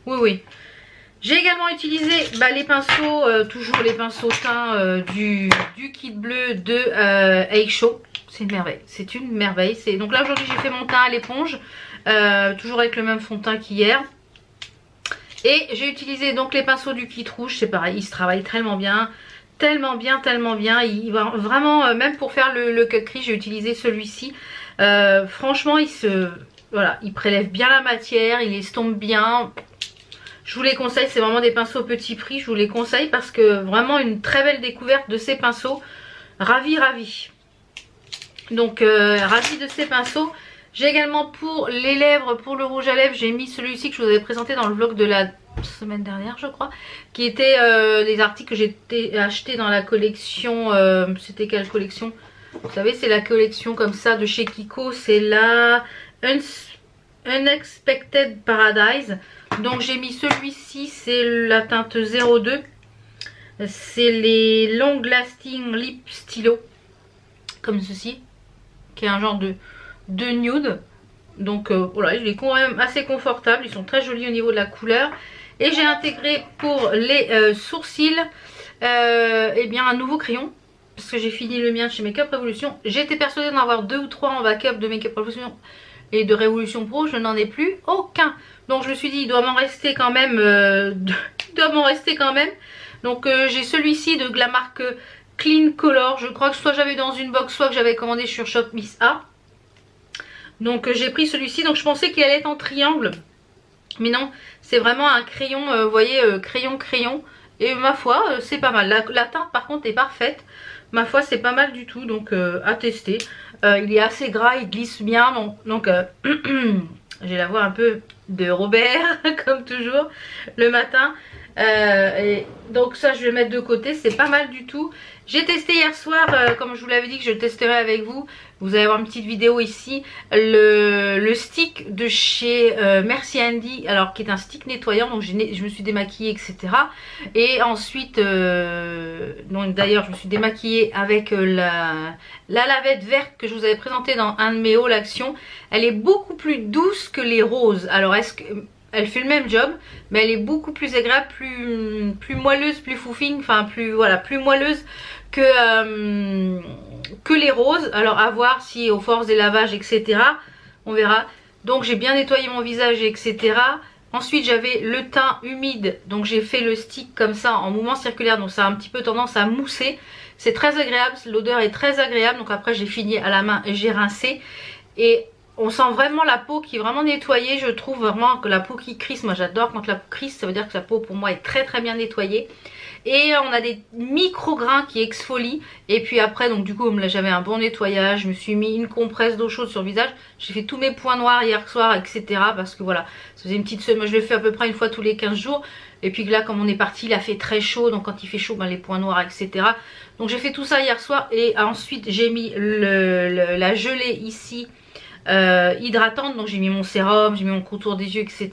A: Oui. J'ai également utilisé les pinceaux, toujours les pinceaux teints du kit bleu de Aisho. C'est une merveille, c'est une merveille. Donc là aujourd'hui j'ai fait mon teint à l'éponge, toujours avec le même fond de teint qu'hier. Et j'ai utilisé donc les pinceaux du kit rouge, c'est pareil, ils se travaillent tellement bien. Tellement bien. Il va vraiment, même pour faire le cut crease, j'ai utilisé celui-ci. Franchement, il prélève bien la matière, il estompe bien. Je vous les conseille, c'est vraiment des pinceaux petit prix. Je vous les conseille parce que vraiment une très belle découverte de ces pinceaux. Ravi. Donc ravi de ces pinceaux. J'ai également pour les lèvres, pour le rouge à lèvres, j'ai mis celui-ci que je vous avais présenté dans le vlog de la semaine dernière je crois, qui était des articles que j'ai acheté dans la collection, c'était quelle collection? Vous savez c'est la collection comme ça de chez Kiko, c'est la Unexpected Paradise. Donc j'ai mis celui-ci, c'est la teinte 02, c'est les Long Lasting Lip Stylo comme ceci, qui est un genre de nude. Donc voilà, il est quand même assez confortable, ils sont très jolis au niveau de la couleur. Et j'ai intégré pour les sourcils un nouveau crayon, parce que j'ai fini le mien de chez Makeup Revolution. J'étais persuadée d'en avoir 2 ou 3 en backup de Makeup Revolution et de Révolution Pro, je n'en ai plus aucun. Donc je me suis dit il doit m'en rester quand même, Donc j'ai celui-ci de la marque Clean Color, je crois que soit j'avais dans une box, soit que j'avais commandé sur Shop Miss A. Donc j'ai pris celui-ci, donc je pensais qu'il allait être en triangle. Mais non, c'est vraiment un crayon, vous voyez, crayon. Et ma foi, c'est pas mal. La teinte par contre est parfaite. Ma foi, c'est pas mal du tout, donc à tester. Il est assez gras, il glisse bien. Bon, donc j'ai la voix un peu de Robert, comme toujours, le matin. Et donc ça, je vais mettre de côté, c'est pas mal du tout. J'ai testé hier soir, comme je vous l'avais dit que je le testerai avec vous. Vous allez voir une petite vidéo ici. Le stick de chez Merci Andy, alors qui est un stick nettoyant. Donc je me suis démaquillée, etc. Et ensuite, donc d'ailleurs je me suis démaquillée avec la lavette verte que je vous avais présentée dans un de mes hauls action. Elle est beaucoup plus douce que les roses. Alors est-ce que... Elle fait le même job, mais elle est beaucoup plus agréable, plus moelleuse, plus foufing, enfin plus moelleuse que les roses. Alors à voir si au force des lavages, etc. On verra. Donc j'ai bien nettoyé mon visage, etc. Ensuite j'avais le teint humide, donc j'ai fait le stick comme ça en mouvement circulaire, donc ça a un petit peu tendance à mousser. C'est très agréable, l'odeur est très agréable. Donc après j'ai fini à la main et j'ai rincé. Et on sent vraiment la peau qui est vraiment nettoyée. Je trouve vraiment que la peau qui crisse, moi j'adore quand la peau crisse, ça veut dire que la peau pour moi est très très bien nettoyée. Et on a des micro grains qui exfolient. Et puis après, donc du coup comme là j'avais un bon nettoyage, je me suis mis une compresse d'eau chaude sur le visage. J'ai fait tous mes points noirs hier soir, etc. Parce que voilà, ça faisait une petite semaine, je le fais à peu près une fois tous les 15 jours. Et puis là comme on est parti, il a fait très chaud, donc quand il fait chaud, ben, les points noirs, etc. Donc j'ai fait tout ça hier soir. Et ensuite j'ai mis la gelée ici, hydratante. Donc j'ai mis mon sérum, j'ai mis mon contour des yeux, etc.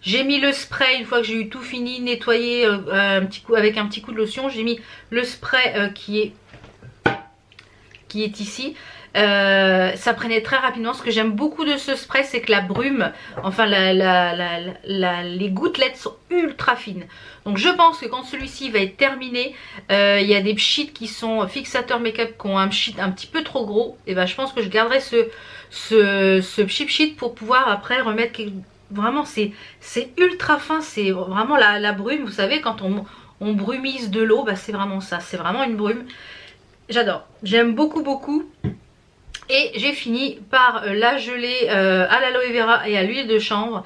A: J'ai mis le spray une fois que j'ai eu tout fini, nettoyé avec un petit coup de lotion. J'ai mis le spray qui est ici. Ça prenait très rapidement. Ce que j'aime beaucoup de ce spray, c'est que la brume, enfin les gouttelettes sont ultra fines. Donc je pense que quand celui-ci va être terminé, il y a des pchits qui sont fixateurs make-up qui ont un pchit un petit peu trop gros. Et ben je pense que je garderai ce pchit pour pouvoir après remettre vraiment c'est ultra fin. C'est vraiment la brume, vous savez quand on brumise de l'eau, bah c'est vraiment ça, c'est vraiment une brume. J'adore, j'aime beaucoup beaucoup. Et j'ai fini par la gelée à l'aloe vera et à l'huile de chanvre.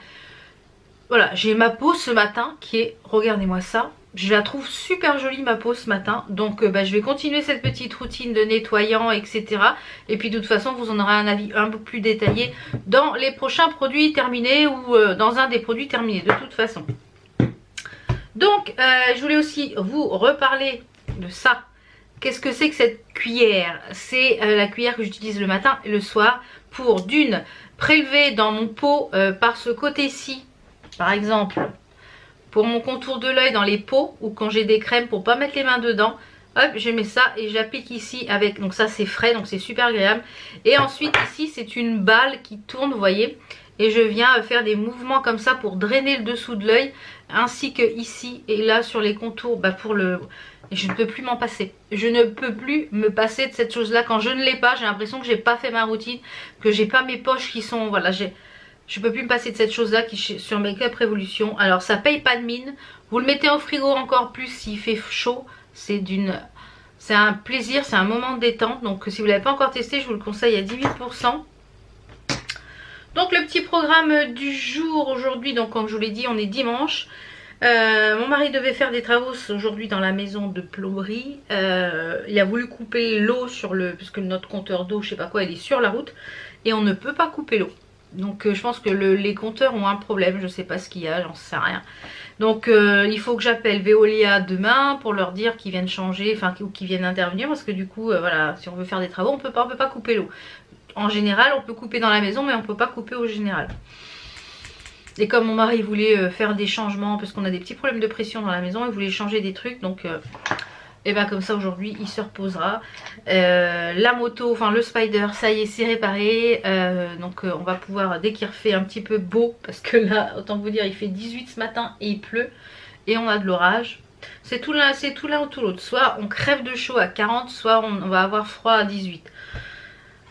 A: Voilà, j'ai ma peau ce matin qui est, regardez-moi ça, je la trouve super jolie ma peau ce matin. Donc je vais continuer cette petite routine de nettoyant, etc. Et puis de toute façon vous en aurez un avis un peu plus détaillé dans les prochains produits terminés ou dans un des produits terminés de toute façon. Donc je voulais aussi vous reparler de ça. Qu'est-ce que c'est que cette cuillère? C'est la cuillère que j'utilise le matin et le soir pour d'une prélever dans mon pot par ce côté-ci, par exemple pour mon contour de l'œil dans les peaux ou quand j'ai des crèmes pour pas mettre les mains dedans. Hop, je mets ça et j'applique ici avec, donc ça c'est frais donc c'est super agréable. Et ensuite ici c'est une balle qui tourne, vous voyez, et je viens faire des mouvements comme ça pour drainer le dessous de l'œil, ainsi que ici et là sur les contours, pour le... Et je ne peux plus m'en passer. Je ne peux plus me passer de cette chose là. Quand je ne l'ai pas, j'ai l'impression que j'ai pas fait ma routine, que j'ai pas mes poches qui sont... Voilà, je peux plus me passer de cette chose là qui sur Make-up Révolution. Alors ça paye pas de mine. Vous le mettez au frigo encore plus s'il fait chaud. C'est un plaisir, c'est un moment de détente. Donc si vous l'avez pas encore testé, je vous le conseille à 18%. Donc le petit programme du jour aujourd'hui, donc comme je vous l'ai dit, on est dimanche. Mon mari devait faire des travaux aujourd'hui dans la maison de plomberie. Il a voulu couper l'eau puisque notre compteur d'eau, je sais pas quoi, il est sur la route et on ne peut pas couper l'eau. Donc je pense que les compteurs ont un problème, je sais pas ce qu'il y a, j'en sais rien. Donc il faut que j'appelle Veolia demain pour leur dire qu'ils viennent changer, ou qu'ils viennent intervenir, parce que du coup voilà, si on veut faire des travaux, on peut pas couper l'eau. En général, on peut couper dans la maison, mais on peut pas couper au général. Et comme mon mari voulait faire des changements, parce qu'on a des petits problèmes de pression dans la maison, il voulait changer des trucs, donc et comme ça aujourd'hui il se reposera. La moto, enfin le Spider, ça y est, c'est réparé. Donc on va pouvoir, dès qu'il refait un petit peu beau, parce que là, autant vous dire, il fait 18 ce matin et il pleut, et on a de l'orage. C'est tout l'un ou tout l'autre. Soit on crève de chaud à 40, soit on va avoir froid à 18.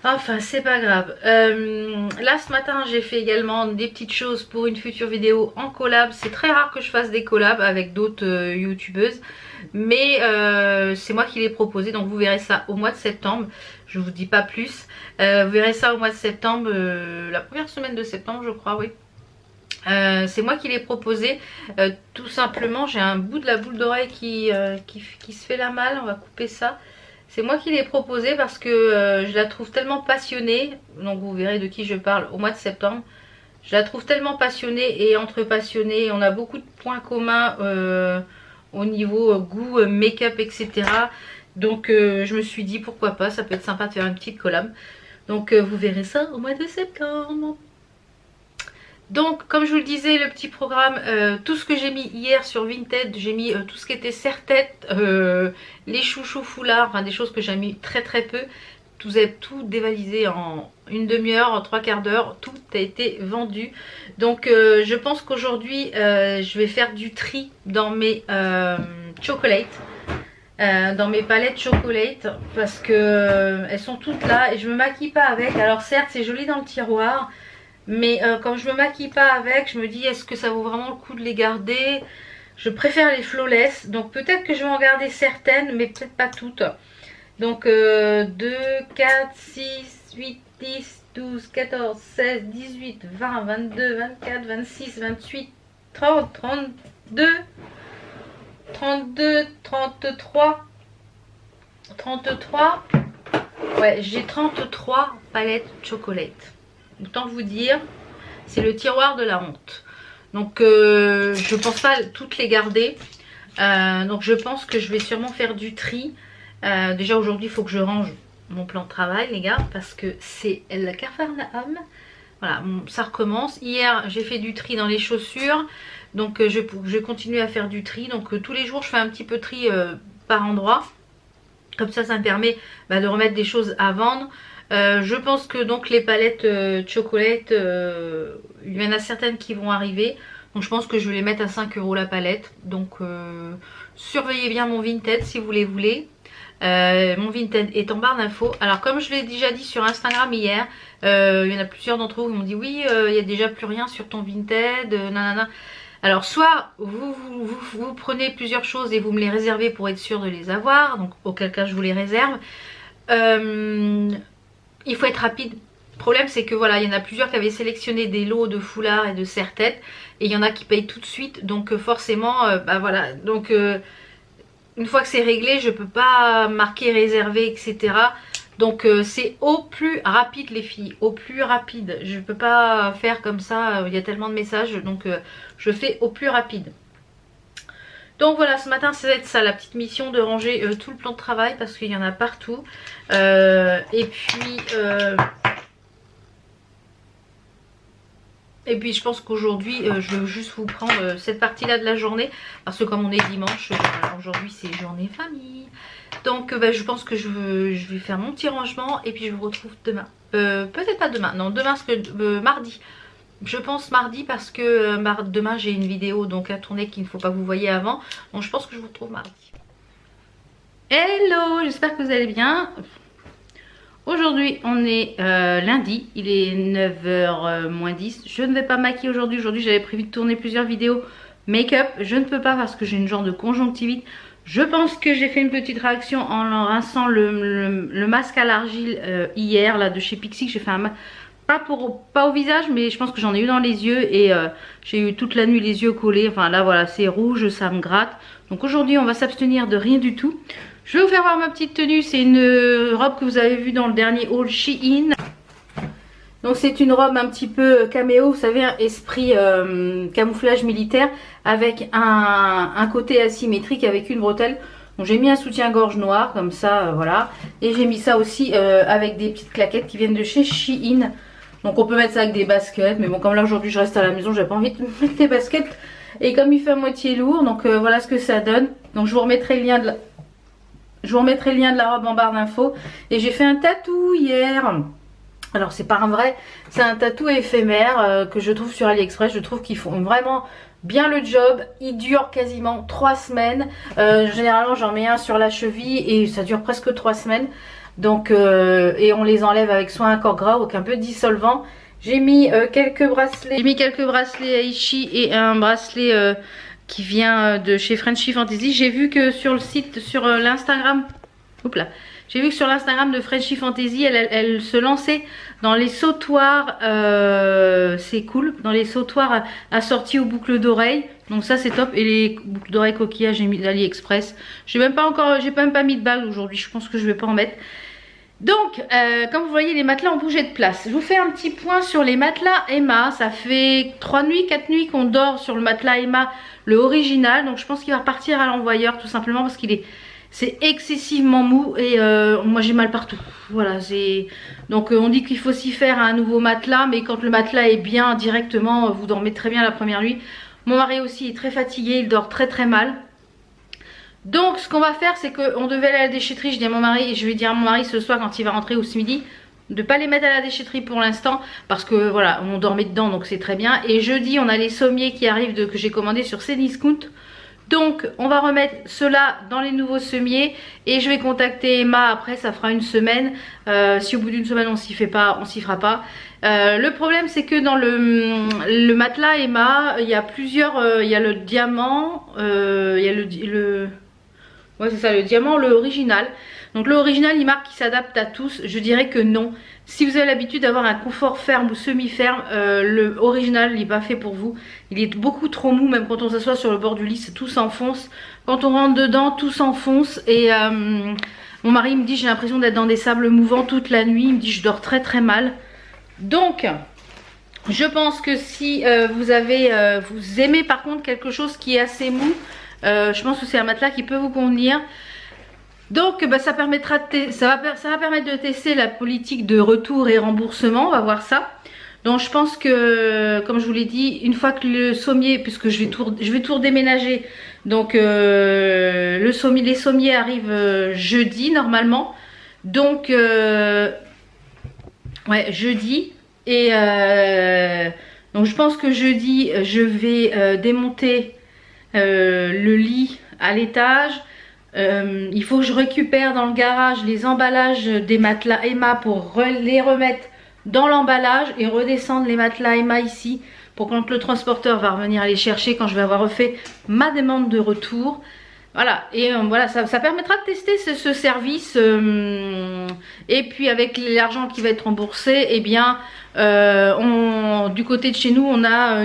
A: Enfin, c'est pas grave. Là, ce matin, j'ai fait également des petites choses pour une future vidéo en collab. C'est très rare que je fasse des collabs avec d'autres youtubeuses. Mais c'est moi qui l'ai proposé. Donc, vous verrez ça au mois de septembre. Je vous dis pas plus. Vous verrez ça au mois de septembre. La première semaine de septembre, je crois, oui. C'est moi qui l'ai proposé. Tout simplement, j'ai un bout de la boule d'oreille qui se fait la malle. On va couper ça. C'est moi qui l'ai proposé parce que je la trouve tellement passionnée. Donc vous verrez de qui je parle au mois de septembre. Je la trouve tellement passionnée, et entre passionnés, on a beaucoup de points communs au niveau goût, make-up, etc. Donc je me suis dit pourquoi pas, ça peut être sympa de faire une petite collab. Donc vous verrez ça au mois de septembre. Donc comme je vous le disais, le petit programme, tout ce que j'ai mis hier sur Vinted, j'ai mis tout ce qui était serre-tête, les chouchous foulards, enfin des choses que j'ai mis très peu. Vous avez tout dévalisé en une demi-heure, en 3/4 d'heure, tout a été vendu. Donc je pense qu'aujourd'hui je vais faire du tri dans mes chocolates. Dans mes palettes chocolate, parce que elles sont toutes là et je me maquille pas avec. Alors certes c'est joli dans le tiroir, mais quand je me maquille pas avec, je me dis est-ce que ça vaut vraiment le coup de les garder? Je préfère les flawless, donc peut-être que je vais en garder certaines, mais peut-être pas toutes. Donc 2, 4, 6, 8, 10, 12, 14, 16, 18, 20, 22, 24, 26, 28, 30, 32, 32, 33, 33. Ouais, j'ai 33 palettes chocolate. Autant vous dire, c'est le tiroir de la honte. Donc je pense pas toutes les garder. Donc je pense que je vais sûrement faire du tri. Déjà aujourd'hui il faut que je range mon plan de travail les gars, parce que c'est le Capharnaüm. Voilà, ça recommence. Hier j'ai fait du tri dans les chaussures. Donc je continue à faire du tri. Donc tous les jours je fais un petit peu de tri par endroit. Comme ça me permet de remettre des choses à vendre. Je pense que donc les palettes chocolate, il y en a certaines qui vont arriver. Donc je pense que je vais les mettre à 5 € la palette. Donc surveillez bien mon Vinted si vous les voulez. Mon Vinted est en barre d'infos. Alors comme je l'ai déjà dit sur Instagram hier, il y en a plusieurs d'entre vous qui m'ont dit oui, il n'y a déjà plus rien sur ton Vinted, nanana. Alors soit vous prenez plusieurs choses et vous me les réservez pour être sûr de les avoir, donc auquel cas je vous les réserve. Il faut être rapide. Le problème c'est que voilà, il y en a plusieurs qui avaient sélectionné des lots de foulards et de serre-tête, et il y en a qui payent tout de suite, donc forcément voilà, donc une fois que c'est réglé je peux pas marquer réservé etc. Donc c'est au plus rapide les filles, au plus rapide. Je peux pas faire comme ça, il y a tellement de messages, donc je fais au plus rapide. Donc voilà, ce matin c'est ça la petite mission de ranger tout le plan de travail, parce qu'il y en a partout. Et puis je pense qu'aujourd'hui je vais juste vous prendre cette partie là de la journée, parce que comme on est dimanche, aujourd'hui c'est journée famille. Donc je pense que je vais faire mon petit rangement et puis je vous retrouve demain. Peut-être pas demain, non demain parce que mardi. Je pense mardi parce que demain j'ai une vidéo donc à tourner qu'il ne faut pas que vous voyez avant. Donc je pense que je vous retrouve mardi. Hello, j'espère que vous allez bien. Aujourd'hui on est lundi, il est 9h moins 10. Je ne vais pas maquiller aujourd'hui. Aujourd'hui j'avais prévu de tourner plusieurs vidéos make-up. Je ne peux pas parce que j'ai une genre de conjonctivite. Je pense que j'ai fait une petite réaction en rinçant le masque à l'argile hier là de chez Pixi. J'ai fait un masque, pas au visage, mais je pense que j'en ai eu dans les yeux et j'ai eu toute la nuit les yeux collés. Enfin là voilà, c'est rouge, ça me gratte. Donc aujourd'hui on va s'abstenir de rien du tout. Je vais vous faire voir ma petite tenue. C'est une robe que vous avez vue dans le dernier haul Shein. Donc c'est une robe un petit peu caméo, vous savez, un esprit camouflage militaire avec un côté asymétrique avec une bretelle. Donc j'ai mis un soutien-gorge noir comme ça, voilà. Et j'ai mis ça aussi avec des petites claquettes qui viennent de chez Shein. Donc on peut mettre ça avec des baskets, mais bon comme là aujourd'hui je reste à la maison, j'ai pas envie de mettre des baskets. Et comme il fait à moitié lourd, donc voilà ce que ça donne. Donc je vous remettrai le lien de la robe en barre d'infos. Et j'ai fait un tatou hier. Alors c'est pas un vrai, c'est un tatou éphémère que je trouve sur AliExpress. Je trouve qu'ils font vraiment bien le job. Il dure quasiment 3 semaines. Généralement j'en mets un sur la cheville et ça dure presque 3 semaines. Donc et on les enlève avec soit un corps gras ou avec un peu de dissolvant. J'ai mis quelques bracelets. J'ai mis quelques bracelets Aichi et un bracelet qui vient de chez Frenchy Fantasy. J'ai vu que sur le site, sur l'Instagram, j'ai vu que sur l'Instagram de Frenchy Fantasy, elle se lançait dans les sautoirs, c'est cool, dans les sautoirs assortis aux boucles d'oreilles. Donc ça c'est top. Et les boucles d'oreilles coquillages, j'ai mis d'AliExpress. J'ai même pas mis de bague aujourd'hui. Je pense que je vais pas en mettre. Donc, comme vous voyez, les matelas ont bougé de place. Je vous fais un petit point sur les matelas Emma. Ça fait 3 nuits, 4 nuits qu'on dort sur le matelas Emma, le original. Donc, je pense qu'il va repartir à l'envoyeur tout simplement parce c'est excessivement mou et moi j'ai mal partout. Voilà, donc on dit qu'il faut s'y faire à un nouveau matelas, mais quand le matelas est bien directement, vous dormez très bien la première nuit. Mon mari aussi est très fatigué, il dort très très mal. Donc ce qu'on va faire, c'est qu'on devait aller à la déchetterie. Je dis à mon mari, et je vais dire à mon mari ce soir quand il va rentrer ou ce midi, de ne pas les mettre à la déchetterie pour l'instant, parce que voilà, on dormait dedans, donc c'est très bien. Et jeudi, on a les sommiers qui arrivent que j'ai commandés sur Cdiscount. Donc on va remettre cela dans les nouveaux sommiers et je vais contacter Emma après, ça fera une semaine. Si au bout d'une semaine on s'y fera pas. Le problème c'est que dans le matelas Emma, il y a plusieurs, il y a le diamant, il y a ouais c'est ça, le diamant, le original. Donc le original il marque qu'il s'adapte à tous, je dirais que non. Si vous avez l'habitude d'avoir un confort ferme ou semi-ferme, le original il n'est pas fait pour vous. Il est beaucoup trop mou, même quand on s'assoit sur le bord du lit, tout s'enfonce. Quand on rentre dedans, tout s'enfonce. Et mon mari me dit, j'ai l'impression d'être dans des sables mouvants toute la nuit. Il me dit, je dors très très mal. Donc, je pense que si vous aimez par contre quelque chose qui est assez mou, je pense que c'est un matelas qui peut vous convenir. Donc bah, ça va permettre de tester la politique de retour et remboursement, on va voir ça. Donc je pense que, comme je vous l'ai dit, une fois que le sommier, puisque je vais tout redéménager, donc les sommiers arrivent jeudi normalement. Donc ouais, jeudi. Et donc je pense que jeudi, je vais démonter le lit à l'étage. Il faut que je récupère dans le garage les emballages des matelas Emma pour les remettre dans l'emballage et redescendre les matelas Emma ici pour quand le transporteur va revenir les chercher, quand je vais avoir refait ma demande de retour. Voilà, et voilà, ça permettra de tester ce service. Et puis avec l'argent qui va être remboursé, eh bien du côté de chez nous on a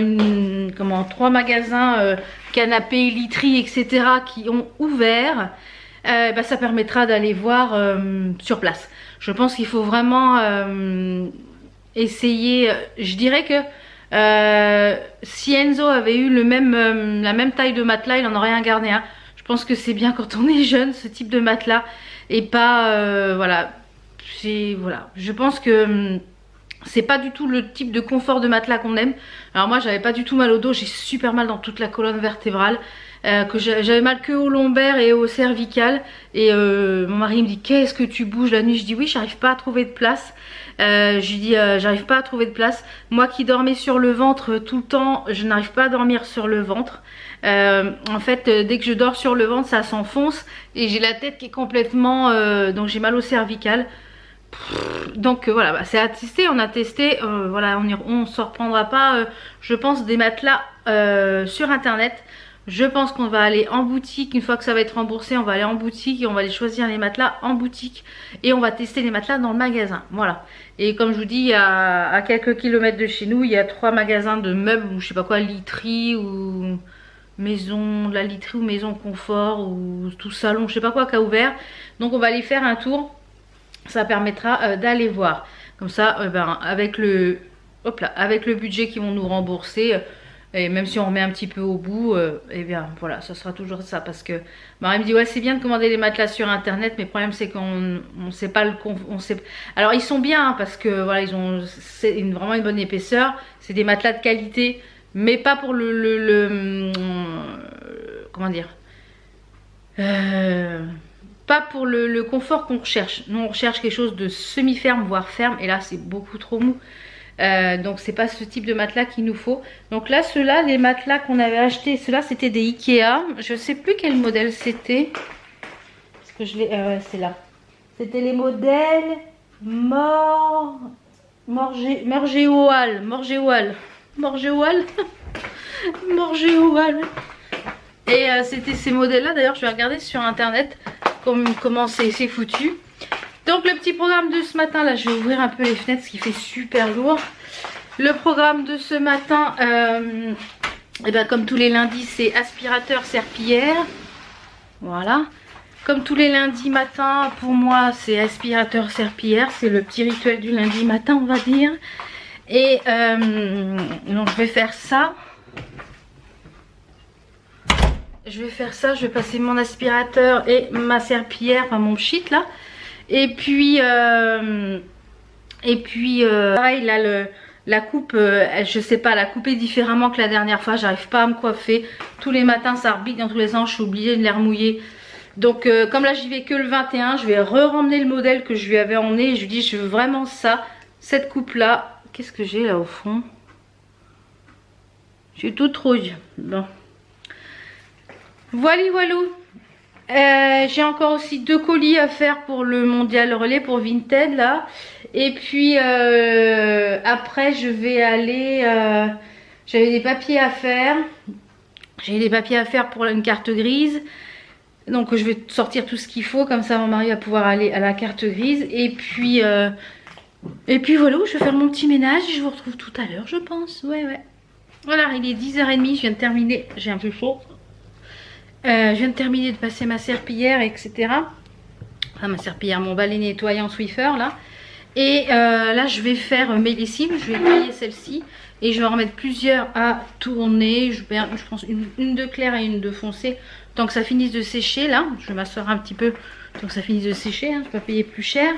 A: 3 magasins canapés, literie, etc. qui ont ouvert. Bah, ça permettra d'aller voir sur place. Je pense qu'il faut vraiment essayer. Je dirais que si Enzo avait eu la même taille de matelas, il en aurait un gardé un. Je pense que c'est bien quand on est jeune ce type de matelas et pas voilà. Je pense que c'est pas du tout le type de confort de matelas qu'on aime. Alors moi j'avais pas du tout mal au dos, j'ai super mal dans toute la colonne vertébrale, j'avais mal que au lombaire et au cervical. Et mon mari me dit, qu'est-ce que tu bouges la nuit? Je dis oui, j'arrive pas à trouver de place. Je lui dis j'arrive pas à trouver de place. Moi qui dormais sur le ventre tout le temps, je n'arrive pas à dormir sur le ventre. En fait dès que je dors sur le ventre ça s'enfonce et j'ai la tête qui est complètement donc j'ai mal au cervical. Donc voilà, bah, c'est à tester, on a testé, voilà, on se reprendra pas je pense des matelas sur internet. Je pense qu'on va aller en boutique, une fois que ça va être remboursé, on va aller en boutique et on va aller choisir les matelas en boutique et on va tester les matelas dans le magasin, voilà. Et comme je vous dis, à quelques kilomètres de chez nous, il y a 3 magasins de meubles ou je sais pas quoi, literie ou maison, de la literie ou maison confort ou tout salon, je sais pas quoi qui a ouvert. Donc on va aller faire un tour. Ça permettra d'aller voir. Comme ça, avec le budget qu'ils vont nous rembourser, et même si on remet un petit peu au bout, et bien voilà, ça sera toujours ça. Parce que Marie me dit, ouais, c'est bien de commander les matelas sur internet, mais le problème c'est qu'on ne sait pas Alors ils sont bien, hein, parce que voilà, c'est vraiment une bonne épaisseur. C'est des matelas de qualité, mais pas pour comment dire, pas pour le confort qu'on recherche. Nous on recherche quelque chose de semi-ferme voire ferme et là c'est beaucoup trop mou. Donc c'est pas ce type de matelas qu'il nous faut. Donc là ceux-là, les matelas qu'on avait achetés, ceux-là c'était des Ikea. Je sais plus quel modèle c'était. Parce que je l'ai, c'est là. C'était les modèles Morgeoal. Et c'était ces modèles-là. D'ailleurs, je vais regarder sur internet comment c'est foutu. Donc, le petit programme de ce matin, là, je vais ouvrir un peu les fenêtres, ce qui fait super lourd. Le programme de ce matin, et ben, comme tous les lundis, c'est aspirateur serpillière. Voilà. Comme tous les lundis matin, pour moi, c'est aspirateur serpillière. C'est le petit rituel du lundi matin, on va dire. Et donc, je vais faire ça. Je vais passer mon aspirateur et ma serpillière, enfin mon pchit là. Et puis pareil là, la coupe, je sais pas, la couper différemment que la dernière fois. J'arrive pas à me coiffer. Tous les matins, ça rebique dans tous les sens. Je suis obligée de les remouiller. Donc comme là, j'y vais que le 21, je vais re-ramener le modèle que je lui avais emmené. Je lui dis, je veux vraiment ça, cette coupe là. Qu'est-ce que j'ai là au fond? Je suis toute rouge. Bon. Voilà. J'ai encore aussi 2 colis à faire pour le mondial relais pour Vinted là. Et puis après je vais aller, j'avais des papiers à faire. J'ai des papiers à faire pour une carte grise. Donc je vais sortir tout ce qu'il faut, comme ça mon mari va pouvoir aller à la carte grise. Et puis voilà, je vais faire mon petit ménage et je vous retrouve tout à l'heure je pense. Ouais. Voilà, il est 10h30, je viens de terminer, j'ai un peu chaud. Je viens de terminer de passer ma serpillière, etc. Enfin ma serpillière, mon balai nettoyant Swiffer là. Et là je vais faire mes lessives, je vais plier celle-ci. Et je vais en remettre plusieurs à tourner. Je pense une de claire et une de foncée. Tant que ça finisse de sécher là. Je vais m'asseoir un petit peu tant que ça finisse de sécher. Hein, je ne vais pas payer plus cher.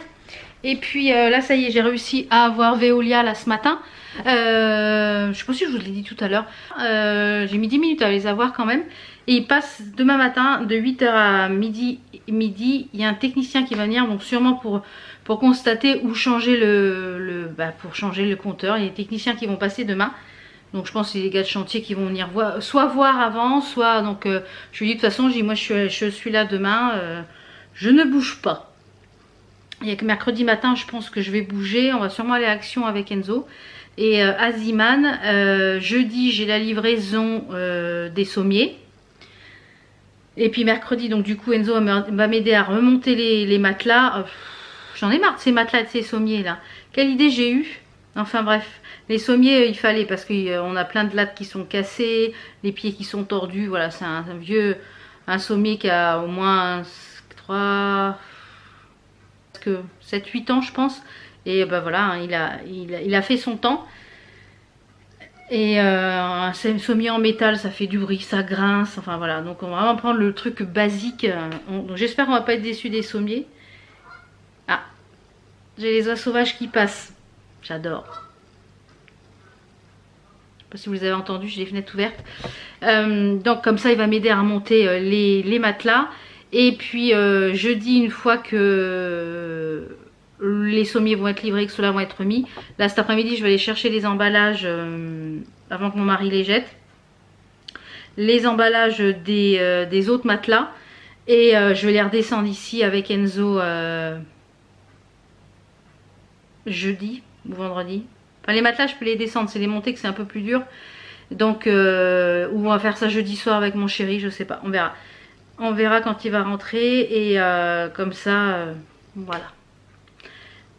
A: Et puis là ça y est, j'ai réussi à avoir Veolia là ce matin. Je ne sais pas si je vous l'ai dit tout à l'heure. J'ai mis 10 minutes à les avoir quand même. Et il passe demain matin de 8h à midi. Il y a un technicien qui va venir, donc sûrement pour constater ou changer pour changer le compteur. Il y a des techniciens qui vont passer demain. Donc je pense que c'est les gars de chantier qui vont venir soit voir avant, soit donc je lui dis de toute façon, moi je suis là demain, je ne bouge pas. Il y a que mercredi matin, je pense que je vais bouger. On va sûrement aller à Action avec Enzo et Aziman. Jeudi, j'ai la livraison des sommiers. Et puis mercredi, donc du coup Enzo va m'aider à remonter les matelas. J'en ai marre de ces matelas, de ces sommiers là. Quelle idée j'ai eue. Enfin bref, les sommiers il fallait parce qu'on a plein de lattes qui sont cassées, les pieds qui sont tordus. Voilà, c'est un sommier qui a au moins 7-8 ans je pense. Et ben voilà, hein, il a fait son temps. Et un sommier en métal, ça fait du bruit, ça grince. Enfin voilà, donc on va vraiment prendre le truc basique. Donc j'espère qu'on va pas être déçus des sommiers. Ah, j'ai les oies sauvages qui passent. J'adore. Je sais pas si vous les avez entendus, j'ai les fenêtres ouvertes. Donc comme ça, il va m'aider à remonter les matelas. Et puis jeudi, une fois que les sommiers vont être livrés, que ceux-là vont être mis. Là cet après-midi je vais aller chercher les emballages avant que mon mari les jette. Les emballages des autres matelas. Et je vais les redescendre ici avec Enzo jeudi ou vendredi. Enfin les matelas je peux les descendre, c'est les monter que c'est un peu plus dur. Donc ou on va faire ça jeudi soir avec mon chéri, je sais pas, on verra. On verra quand il va rentrer et comme ça voilà.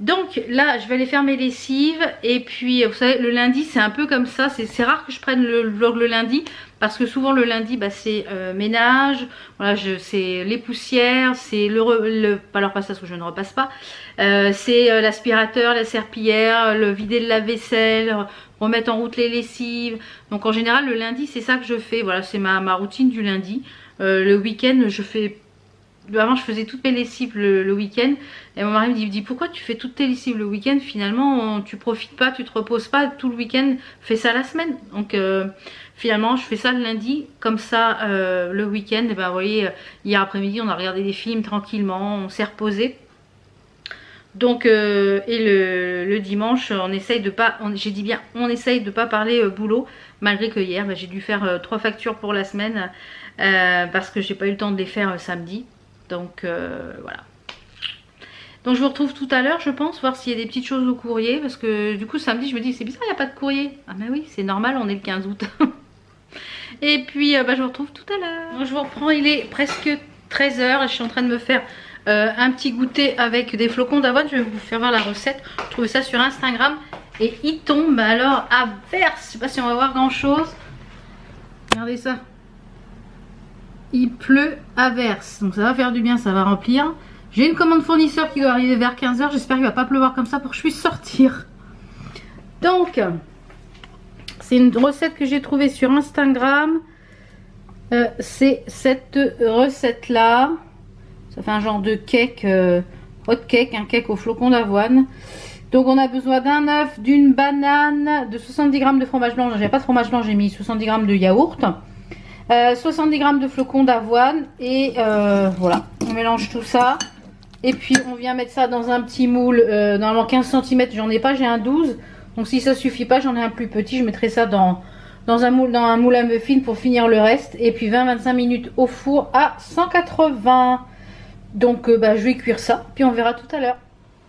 A: Donc là je vais aller faire mes lessives. Et puis vous savez le lundi c'est un peu comme ça. C'est rare que je prenne le vlog le lundi. Parce que souvent le lundi c'est ménage. Voilà, c'est les poussières. C'est pas le repassage parce que je ne repasse pas. C'est l'aspirateur, la serpillière, le vider de la vaisselle, remettre en route les lessives. Donc en général le lundi c'est ça que je fais. Voilà, c'est ma routine du lundi. Le week-end je fais... Avant je faisais toutes mes lessives le week-end. Et mon mari me dit pourquoi tu fais toutes tes lessives le week-end? Finalement tu profites pas, tu te reposes pas tout le week-end, fais ça la semaine. Donc finalement je fais ça le lundi. Comme ça le week-end, et ben vous voyez, hier après-midi on a regardé des films tranquillement, on s'est reposé. Donc et le dimanche on essaye de pas, j'ai dit bien on essaye de pas parler boulot. Malgré que hier j'ai dû faire 3 factures pour la semaine parce que j'ai pas eu le temps de les faire samedi. Donc voilà. Donc je vous retrouve tout à l'heure, je pense, voir s'il y a des petites choses au courrier. Parce que du coup samedi je me dis c'est bizarre, il n'y a pas de courrier. Ah mais oui, c'est normal, on est le 15 août. Et puis je vous retrouve tout à l'heure. Donc je vous reprends, il est presque 13 h et je suis en train de me faire un petit goûter avec des flocons d'avoine. Je vais vous faire voir la recette. Je trouve ça sur Instagram. Et il tombe alors à verse. Je sais pas si on va voir grand chose. Regardez ça. Il pleut à verse. Donc ça va faire du bien, ça va remplir. J'ai une commande fournisseur qui doit arriver vers 15 h. J'espère qu'il va pas pleuvoir comme ça pour que je puisse sortir. Donc, c'est une recette que j'ai trouvée sur Instagram. C'est cette recette là. Ça fait un genre de cake, hot cake, un cake au flocon d'avoine. Donc on a besoin d'un œuf, d'une banane, de 70 g de fromage blanc. J'avais pas de fromage blanc, j'ai mis 70 g de yaourt. 70 g de flocons d'avoine. Et voilà, on mélange tout ça. Et puis on vient mettre ça dans un petit moule, normalement 15 cm, j'en ai pas, j'ai un 12. Donc si ça suffit pas, j'en ai un plus petit, je mettrai ça dans un moule à muffin pour finir le reste. Et puis 20-25 minutes au four à 180. Donc je vais cuire ça, puis on verra tout à l'heure.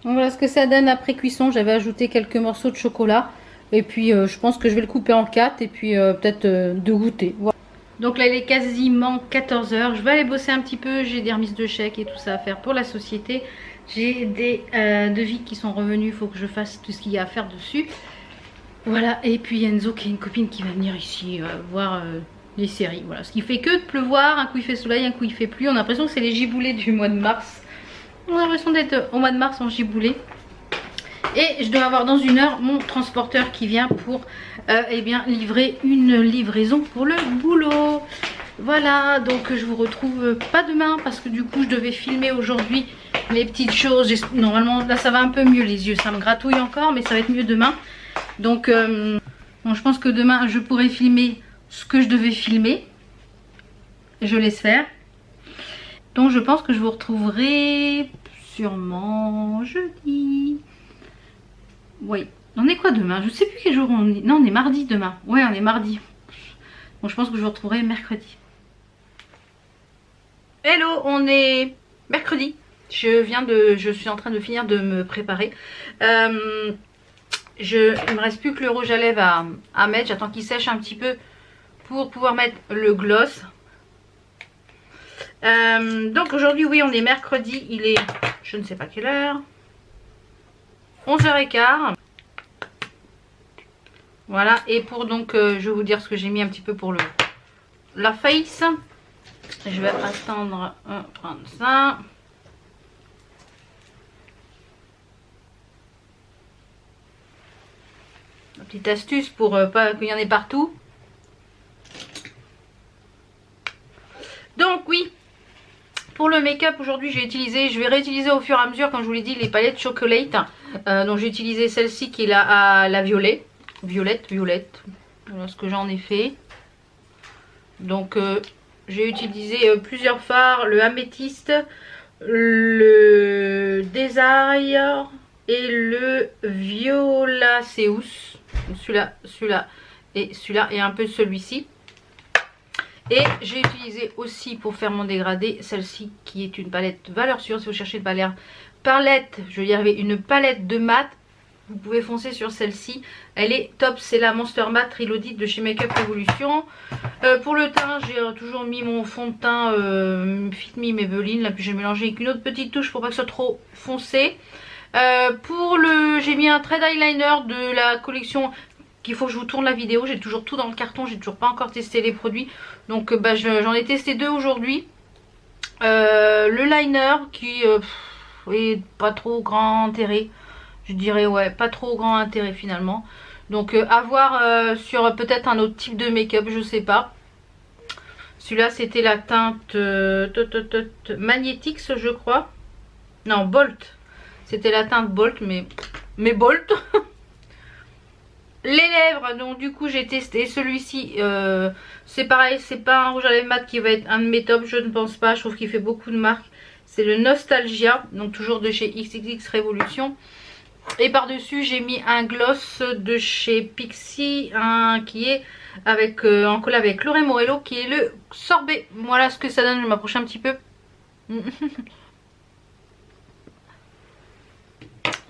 A: Donc voilà ce que ça donne après cuisson. J'avais ajouté quelques morceaux de chocolat. Et puis je pense que je vais le couper en 4 et puis peut-être de goûter. Voilà. Donc là il est quasiment 14 h. Je vais aller bosser un petit peu. J'ai des remises de chèques et tout ça à faire pour la société. J'ai des devis qui sont revenus. Il faut que je fasse tout ce qu'il y a à faire dessus. Voilà, et puis Enzo qui est une copine qui va venir ici voir les séries. Voilà, ce qui fait que de pleuvoir. Un coup il fait soleil, un coup il fait pluie. On a l'impression que c'est les giboulées du mois de mars. On a l'impression d'être au mois de mars en giboulée. Et je dois avoir dans 1 heure mon transporteur qui vient pour eh bien, livrer une livraison pour le boulot. Voilà, donc je vous retrouve pas demain parce que du coup je devais filmer aujourd'hui les petites choses. Normalement là ça va un peu mieux, les yeux ça me gratouille encore, mais ça va être mieux demain. Donc bon, je pense que demain je pourrai filmer ce que je devais filmer. Je laisse faire. Donc je pense que je vous retrouverai sûrement jeudi. Oui. On est quoi demain? Je ne sais plus quel jour on est. Non, on est mardi demain. Ouais, on est mardi. Bon, je pense que je vous retrouverai mercredi. Hello, on est mercredi. Je suis en train de finir de me préparer. Il me reste plus que le rouge à lèvres à mettre. J'attends qu'il sèche un petit peu pour pouvoir mettre le gloss. Donc aujourd'hui, oui, on est mercredi. Il est, je ne sais pas quelle heure, 11h15. Voilà, et pour donc, je vais vous dire ce que j'ai mis un petit peu pour la face. Je vais attendre, prendre ça. Une petite astuce pour pas qu'il y en ait partout. Donc oui, pour le make-up aujourd'hui je vais réutiliser au fur et à mesure, comme je vous l'ai dit, les palettes chocolate. Donc j'ai utilisé celle-ci qui est la violette. Voilà ce que j'en ai fait. Donc j'ai utilisé plusieurs fards, le améthyste, le Desire et le Violaceus. Celui-là et celui-là et un peu celui-ci. Et j'ai utilisé aussi pour faire mon dégradé celle-ci qui est une palette valeur sûre. Si vous cherchez une palette, je vais y arriver, une palette de mat, vous pouvez foncer sur celle-ci. Elle est top, c'est la Monster Matte Trilodite de chez Makeup Revolution. Pour le teint, j'ai toujours mis mon fond de teint Fit Me Maybelline. Là, puis j'ai mélangé avec une autre petite touche pour pas que ce soit trop foncé. J'ai mis un trade eyeliner de la collection qu'il faut que je vous tourne la vidéo. J'ai toujours tout dans le carton, j'ai toujours pas encore testé les produits. Donc j'en ai testé 2 aujourd'hui. Le liner qui est pas trop grand intérêt. Je dirais ouais, pas trop grand intérêt finalement. Donc à voir sur peut-être un autre type de make-up, je sais pas. Celui-là c'était la teinte Magnétix je crois. Non, Bolt. C'était la teinte Bolt, mais Bolt. Les lèvres, donc du coup j'ai testé celui-ci. C'est pareil, c'est pas un rouge à lèvres mat qui va être un de mes tops, je ne pense pas. Je trouve qu'il fait beaucoup de marques. C'est le Nostalgia, donc toujours de chez XXX Revolution. Et par dessus j'ai mis un gloss de chez Pixi, qui est en collab avec Laurent Morello, qui est le sorbet. Voilà ce que ça donne, je m'approche un petit peu.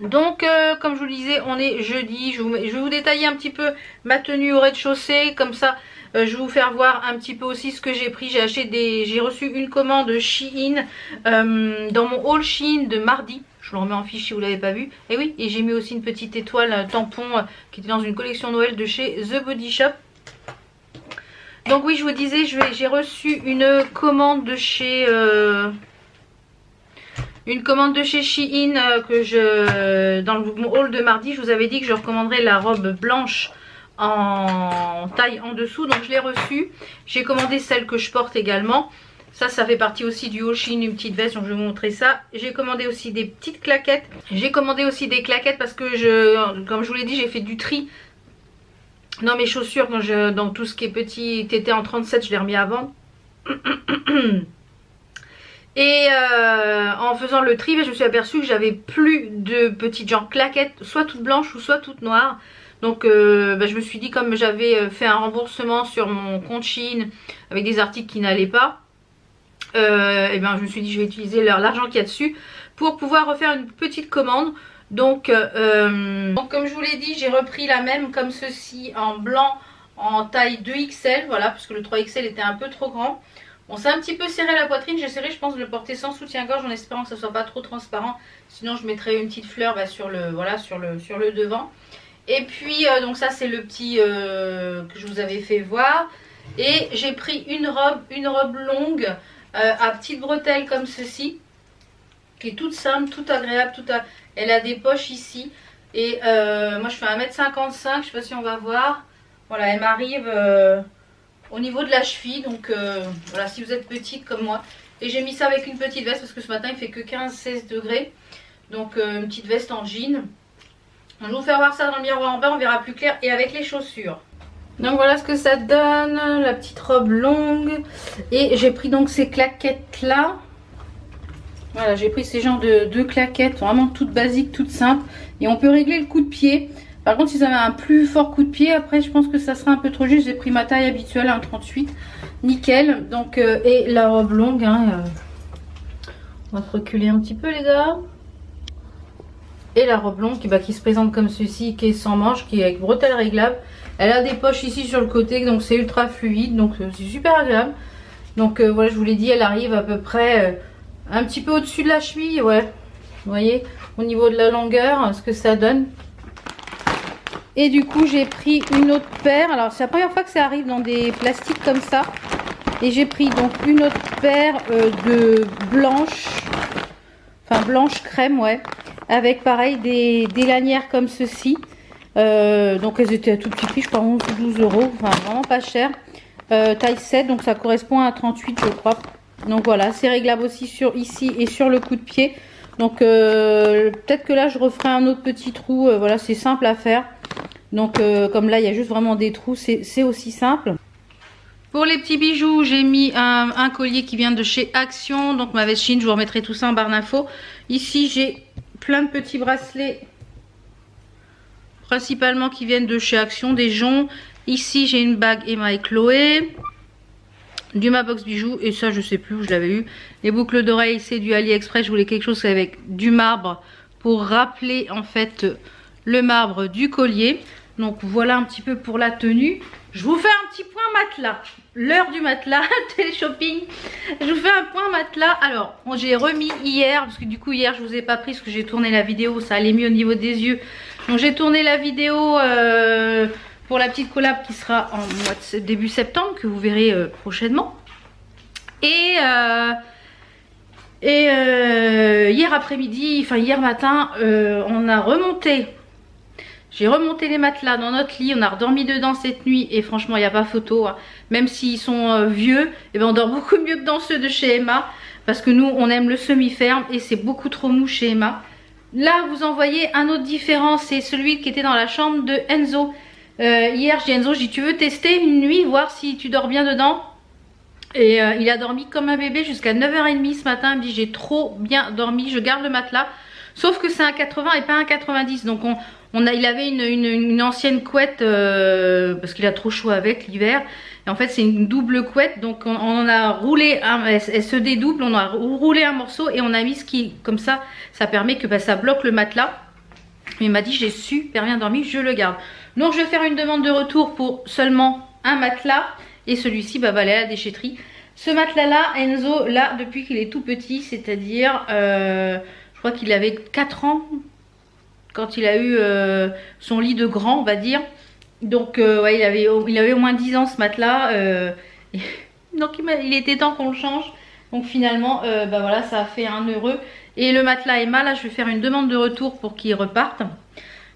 A: Donc comme je vous le disais, on est jeudi. Je vais vous détailler un petit peu ma tenue au rez-de-chaussée. Comme ça je vais vous faire voir un petit peu aussi ce que j'ai pris. J'ai reçu une commande Shein dans mon haul Shein de mardi. Je le remets en fiche si vous ne l'avez pas vu. Et oui, et j'ai mis aussi une petite étoile tampon qui était dans une collection Noël de chez The Body Shop. Donc oui, je vous disais, j'ai reçu une commande de chez Shein dans mon haul de mardi. Je vous avais dit que je recommanderais la robe blanche en taille en dessous. Donc je l'ai reçue. J'ai commandé celle que je porte également. Ça fait partie aussi du haul Shein, une petite veste, donc je vais vous montrer ça. J'ai commandé aussi des petites claquettes. J'ai commandé aussi des claquettes parce que comme je vous l'ai dit, j'ai fait du tri dans mes chaussures. Dans tout ce qui est petit tété en 37, je l'ai remis à vendre. Et en faisant le tri, je me suis aperçue que j'avais plus de petites genre claquettes, soit toutes blanches ou soit toutes noires. Donc je me suis dit, comme j'avais fait un remboursement sur mon compte Shein avec des articles qui n'allaient pas, et je me suis dit je vais utiliser l'argent qu'il y a dessus pour pouvoir refaire une petite commande. Donc comme je vous l'ai dit, j'ai repris la même comme ceci en blanc en taille 2XL, voilà, parce que le 3XL était un peu trop grand. Bon, c'est un petit peu serré la poitrine. J'essaierai, je pense, de le porter sans soutien-gorge en espérant que ça soit pas trop transparent. Sinon je mettrai une petite fleur sur le devant. Et puis donc ça c'est le petit que je vous avais fait voir. Et j'ai pris une robe longue à petites bretelles comme ceci, qui est toute simple, toute agréable, elle a des poches ici. Et moi je fais 1m55, je sais pas si on va voir. Voilà, elle m'arrive au niveau de la cheville. Donc voilà, si vous êtes petite comme moi. Et j'ai mis ça avec une petite veste parce que ce matin il fait que 15-16 degrés. Donc une petite veste en jean. Je vais vous faire voir ça dans le miroir en bas, on verra plus clair. Et avec les chaussures. Donc voilà ce que ça donne, la petite robe longue. Et j'ai pris donc ces claquettes là. Voilà, j'ai pris ces genres de claquettes, vraiment toutes basiques, toutes simples. Et on peut régler le coup de pied. Par contre, si vous avez un plus fort coup de pied, après je pense que ça sera un peu trop juste. J'ai pris ma taille habituelle, un 38. Nickel. Donc, et la robe longue, on va se reculer un petit peu les gars. Et la robe longue qui se présente comme ceci, qui est sans manches, qui est avec bretelles réglables. Elle a des poches ici sur le côté, donc c'est ultra fluide, donc c'est super agréable. Donc voilà, je vous l'ai dit, elle arrive à peu près un petit peu au-dessus de la cheville, ouais. Vous voyez, au niveau de la longueur, ce que ça donne. Et du coup, j'ai pris une autre paire. Alors, c'est la première fois que ça arrive dans des plastiques comme ça. Et j'ai pris donc une autre paire de blanche, enfin blanche crème, ouais. Avec pareil des lanières comme ceci. Donc elles étaient à tout petit prix, je crois 11 ou 12 euros, enfin vraiment pas cher. Taille 7, donc ça correspond à 38 je crois. Donc voilà, c'est réglable aussi ici et sur le coup de pied. Donc peut-être que là je referai un autre petit trou, voilà, c'est simple à faire. Donc comme là il y a juste vraiment des trous, c'est aussi simple. Pour les petits bijoux, j'ai mis un collier qui vient de chez Action, donc ma veste Shein, je vous remettrai tout ça en barre d'infos. Ici j'ai plein de petits bracelets, principalement qui viennent de chez Action, des joncs. Ici j'ai une bague Emma et Chloé, du Mabox bijoux, et ça je sais plus où je l'avais eu. Les boucles d'oreilles c'est du AliExpress, je voulais quelque chose avec du marbre pour rappeler en fait le marbre du collier. Donc voilà un petit peu pour la tenue. Je vous fais un petit point matelas, l'heure du matelas, télé-shopping. Je vous fais un point matelas. Alors j'ai remis hier, parce que du coup hier je vous ai pas pris parce que j'ai tourné la vidéo, ça allait mieux au niveau des yeux. Donc j'ai tourné la vidéo pour la petite collab qui sera en début septembre, que vous verrez prochainement. Et hier après-midi, enfin hier matin, on a remonté. J'ai remonté les matelas dans notre lit, on a redormi dedans cette nuit et franchement il n'y a pas photo. Hein. Même s'ils sont vieux, et ben on dort beaucoup mieux que dans ceux de chez Emma. Parce que nous on aime le semi-ferme et c'est beaucoup trop mou chez Emma. Là vous en voyez un autre différent, c'est celui qui était dans la chambre de Enzo. Hier j'ai dit Enzo, tu veux tester une nuit, voir si tu dors bien dedans? Et il a dormi comme un bébé jusqu'à 9h30 ce matin. Il me dit j'ai trop bien dormi, je garde le matelas. Sauf que c'est un 80 et pas un 90. Donc il avait une ancienne couette parce qu'il a trop chaud avec l'hiver. Et en fait c'est une double couette. Donc on a roulé, elle se dédouble, on a roulé un morceau et on a mis ce qui, comme ça, ça permet que ça bloque le matelas. Il m'a dit j'ai super bien dormi, je le garde. Donc je vais faire une demande de retour pour seulement un matelas. Et celui-ci va aller à la déchetterie. Ce matelas là, Enzo là depuis qu'il est tout petit, c'est-à-dire je crois qu'il avait 4 ans quand il a eu son lit de grand, on va dire. Donc ouais, il avait au moins 10 ans ce matelas. Donc il était temps qu'on le change. Donc finalement voilà, ça a fait un heureux. Et le matelas Emma là, je vais faire une demande de retour pour qu'il reparte.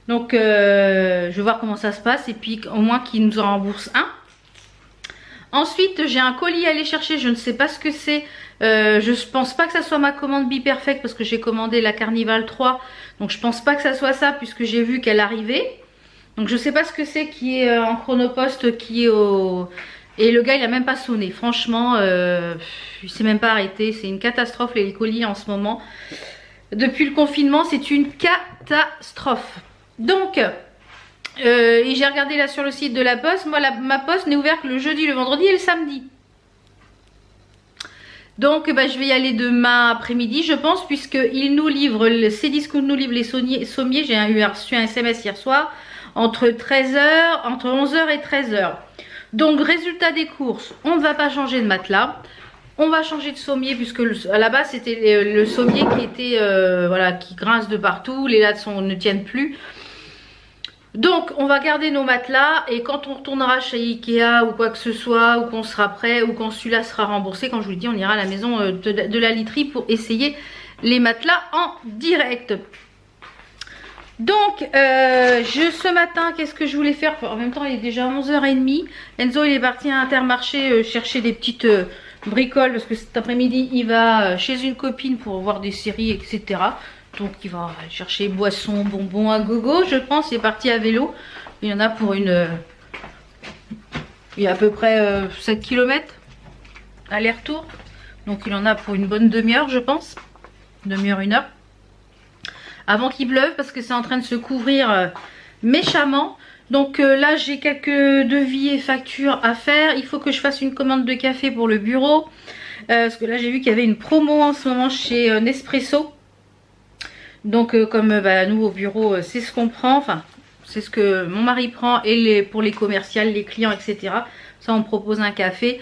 A: Donc je vais voir comment ça se passe et puis au moins qu'il nous en rembourse un. Ensuite j'ai un colis à aller chercher, je ne sais pas ce que c'est. Je pense pas que ça soit ma commande Be Perfect parce que j'ai commandé la Carnival 3. Donc je pense pas que ça soit ça puisque j'ai vu qu'elle arrivait. Donc je sais pas ce que c'est qui est en chronopost, qui est au... Et le gars il a même pas sonné. Franchement il s'est même pas arrêté. C'est une catastrophe les colis en ce moment. Depuis le confinement c'est une catastrophe. Donc et j'ai regardé là sur le site de la poste. Moi ma poste n'est ouverte que le jeudi, le vendredi et le samedi. Donc je vais y aller demain après-midi je pense, puisqu'il nous livre, Cdiscount nous livre les sommiers. J'ai reçu un SMS hier soir entre 11h et 13h. Donc résultat des courses, on ne va pas changer de matelas. On va changer de sommier puisque à la base c'était le sommier qui était voilà, qui grince de partout. Les lattes ne tiennent plus. Donc on va garder nos matelas et quand on retournera chez Ikea ou quoi que ce soit, ou qu'on sera prêt, ou quand celui-là sera remboursé, quand je vous le dis, on ira à la maison de la literie pour essayer les matelas en direct. Donc ce matin, qu'est-ce que je voulais faire? En même temps il est déjà 11h30. Enzo il est parti à Intermarché chercher des petites bricoles parce que cet après-midi il va chez une copine pour voir des séries, etc. Donc il va aller chercher boissons, bonbons à gogo, je pense. Il est parti à vélo. Il y en a pour une... il y a à peu près 7 km aller-retour. Donc il en a pour une bonne demi-heure, je pense. Demi-heure, 1 heure. Avant qu'il pleuve parce que c'est en train de se couvrir méchamment. Donc là j'ai quelques devis et factures à faire. Il faut que je fasse une commande de café pour le bureau. Parce que là j'ai vu qu'il y avait une promo en ce moment chez Nespresso. Donc comme nous au bureau c'est ce qu'on prend, enfin c'est ce que mon mari prend et pour les commerciales, les clients, etc. Ça on me propose un café.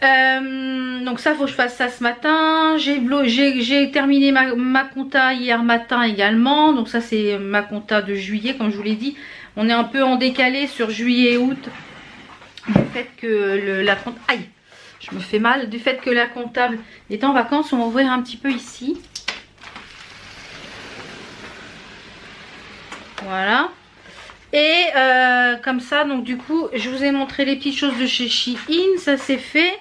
A: Donc ça faut que je fasse ça ce matin. J'ai terminé ma compta hier matin également. Donc ça c'est ma compta de juillet comme je vous l'ai dit. On est un peu en décalé sur juillet et août. Du fait que aïe, je me fais mal. Du fait que la comptable est en vacances, on va ouvrir un petit peu ici. Voilà. Et comme ça, donc du coup, je vous ai montré les petites choses de chez Shein. Ça c'est fait.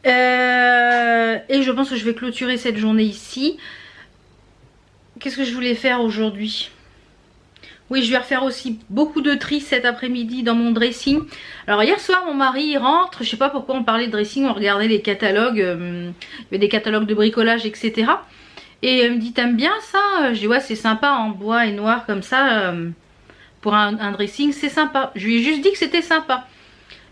A: Et je pense que je vais clôturer cette journée ici. Qu'est-ce que je voulais faire aujourd'hui? Oui, je vais refaire aussi beaucoup de tri cet après-midi dans mon dressing. Alors hier soir, mon mari il rentre. Je sais pas pourquoi on parlait de dressing. On regardait les catalogues. Il y avait des catalogues de bricolage, etc. Et elle me dit, t'aimes bien ça? Je dis ouais, c'est sympa en bois et noir comme ça. Pour un dressing, c'est sympa. Je lui ai juste dit que c'était sympa.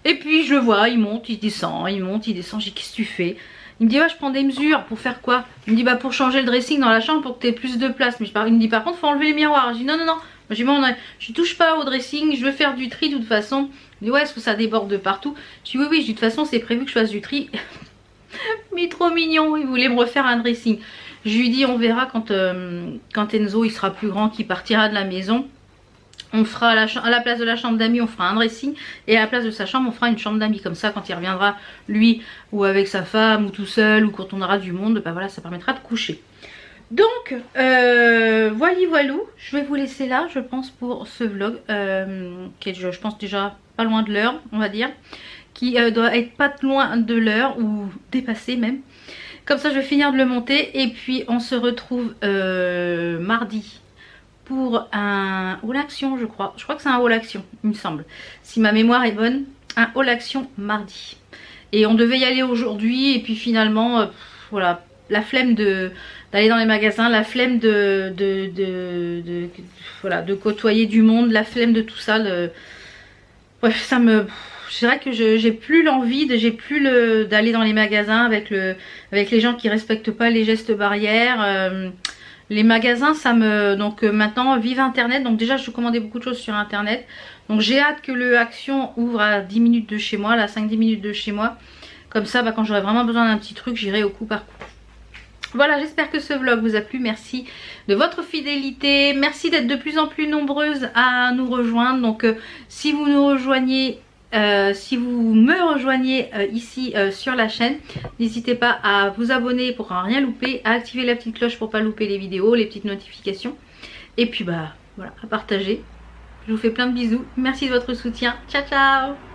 A: Et puis je le vois, il monte, il descend, il monte, il descend. Je dis qu'est-ce que tu fais? Il me dit ouais, je prends des mesures. Pour faire quoi? Il me dit bah pour changer le dressing dans la chambre pour que tu aies plus de place. Mais il me dit par contre faut enlever les miroirs. Je dis non non non. Je dis je touche pas au dressing, je veux faire du tri de toute façon. Il me dit ouais, est-ce que ça déborde de partout? Je dis oui oui, je dis de toute façon c'est prévu que je fasse du tri. Mais trop mignon, il voulait me refaire un dressing. Je lui dis on verra quand Enzo il sera plus grand, qu'il partira de la maison. On fera à la place de la chambre d'amis, on fera un dressing. Et à la place de sa chambre, on fera une chambre d'amis. Comme ça, quand il reviendra, lui, ou avec sa femme, ou tout seul, ou quand on aura du monde, bah voilà, ça permettra de coucher. Donc, voilou. Je vais vous laisser là, je pense, pour ce vlog. Qui est, je pense, déjà pas loin de l'heure, on va dire. Qui doit être pas loin de l'heure, ou dépassé même. Comme ça, je vais finir de le monter. Et puis, on se retrouve mardi. Pour un haul action je crois que c'est un haul action il me semble, si ma mémoire est bonne, un haul action mardi. Et on devait y aller aujourd'hui et puis finalement voilà, la flemme d'aller dans les magasins, la flemme de côtoyer du monde, la flemme de tout ça. Ouais, ça me... C'est vrai que j'ai plus l'envie, d'aller dans les magasins avec les gens qui respectent pas les gestes barrières. Les magasins, ça me... Donc maintenant, vive Internet. Donc déjà, je commandais beaucoup de choses sur Internet. Donc j'ai hâte que le Action ouvre à 10 minutes de chez moi, là 5-10 minutes de chez moi. Comme ça, quand j'aurai vraiment besoin d'un petit truc, j'irai au coup par coup. Voilà, j'espère que ce vlog vous a plu. Merci de votre fidélité. Merci d'être de plus en plus nombreuses à nous rejoindre. Donc si vous nous rejoignez... si vous me rejoignez ici sur la chaîne, n'hésitez pas à vous abonner pour rien louper, à activer la petite cloche pour pas louper les vidéos, les petites notifications, et puis bah voilà, à partager. Je vous fais plein de bisous, merci de votre soutien, ciao ciao.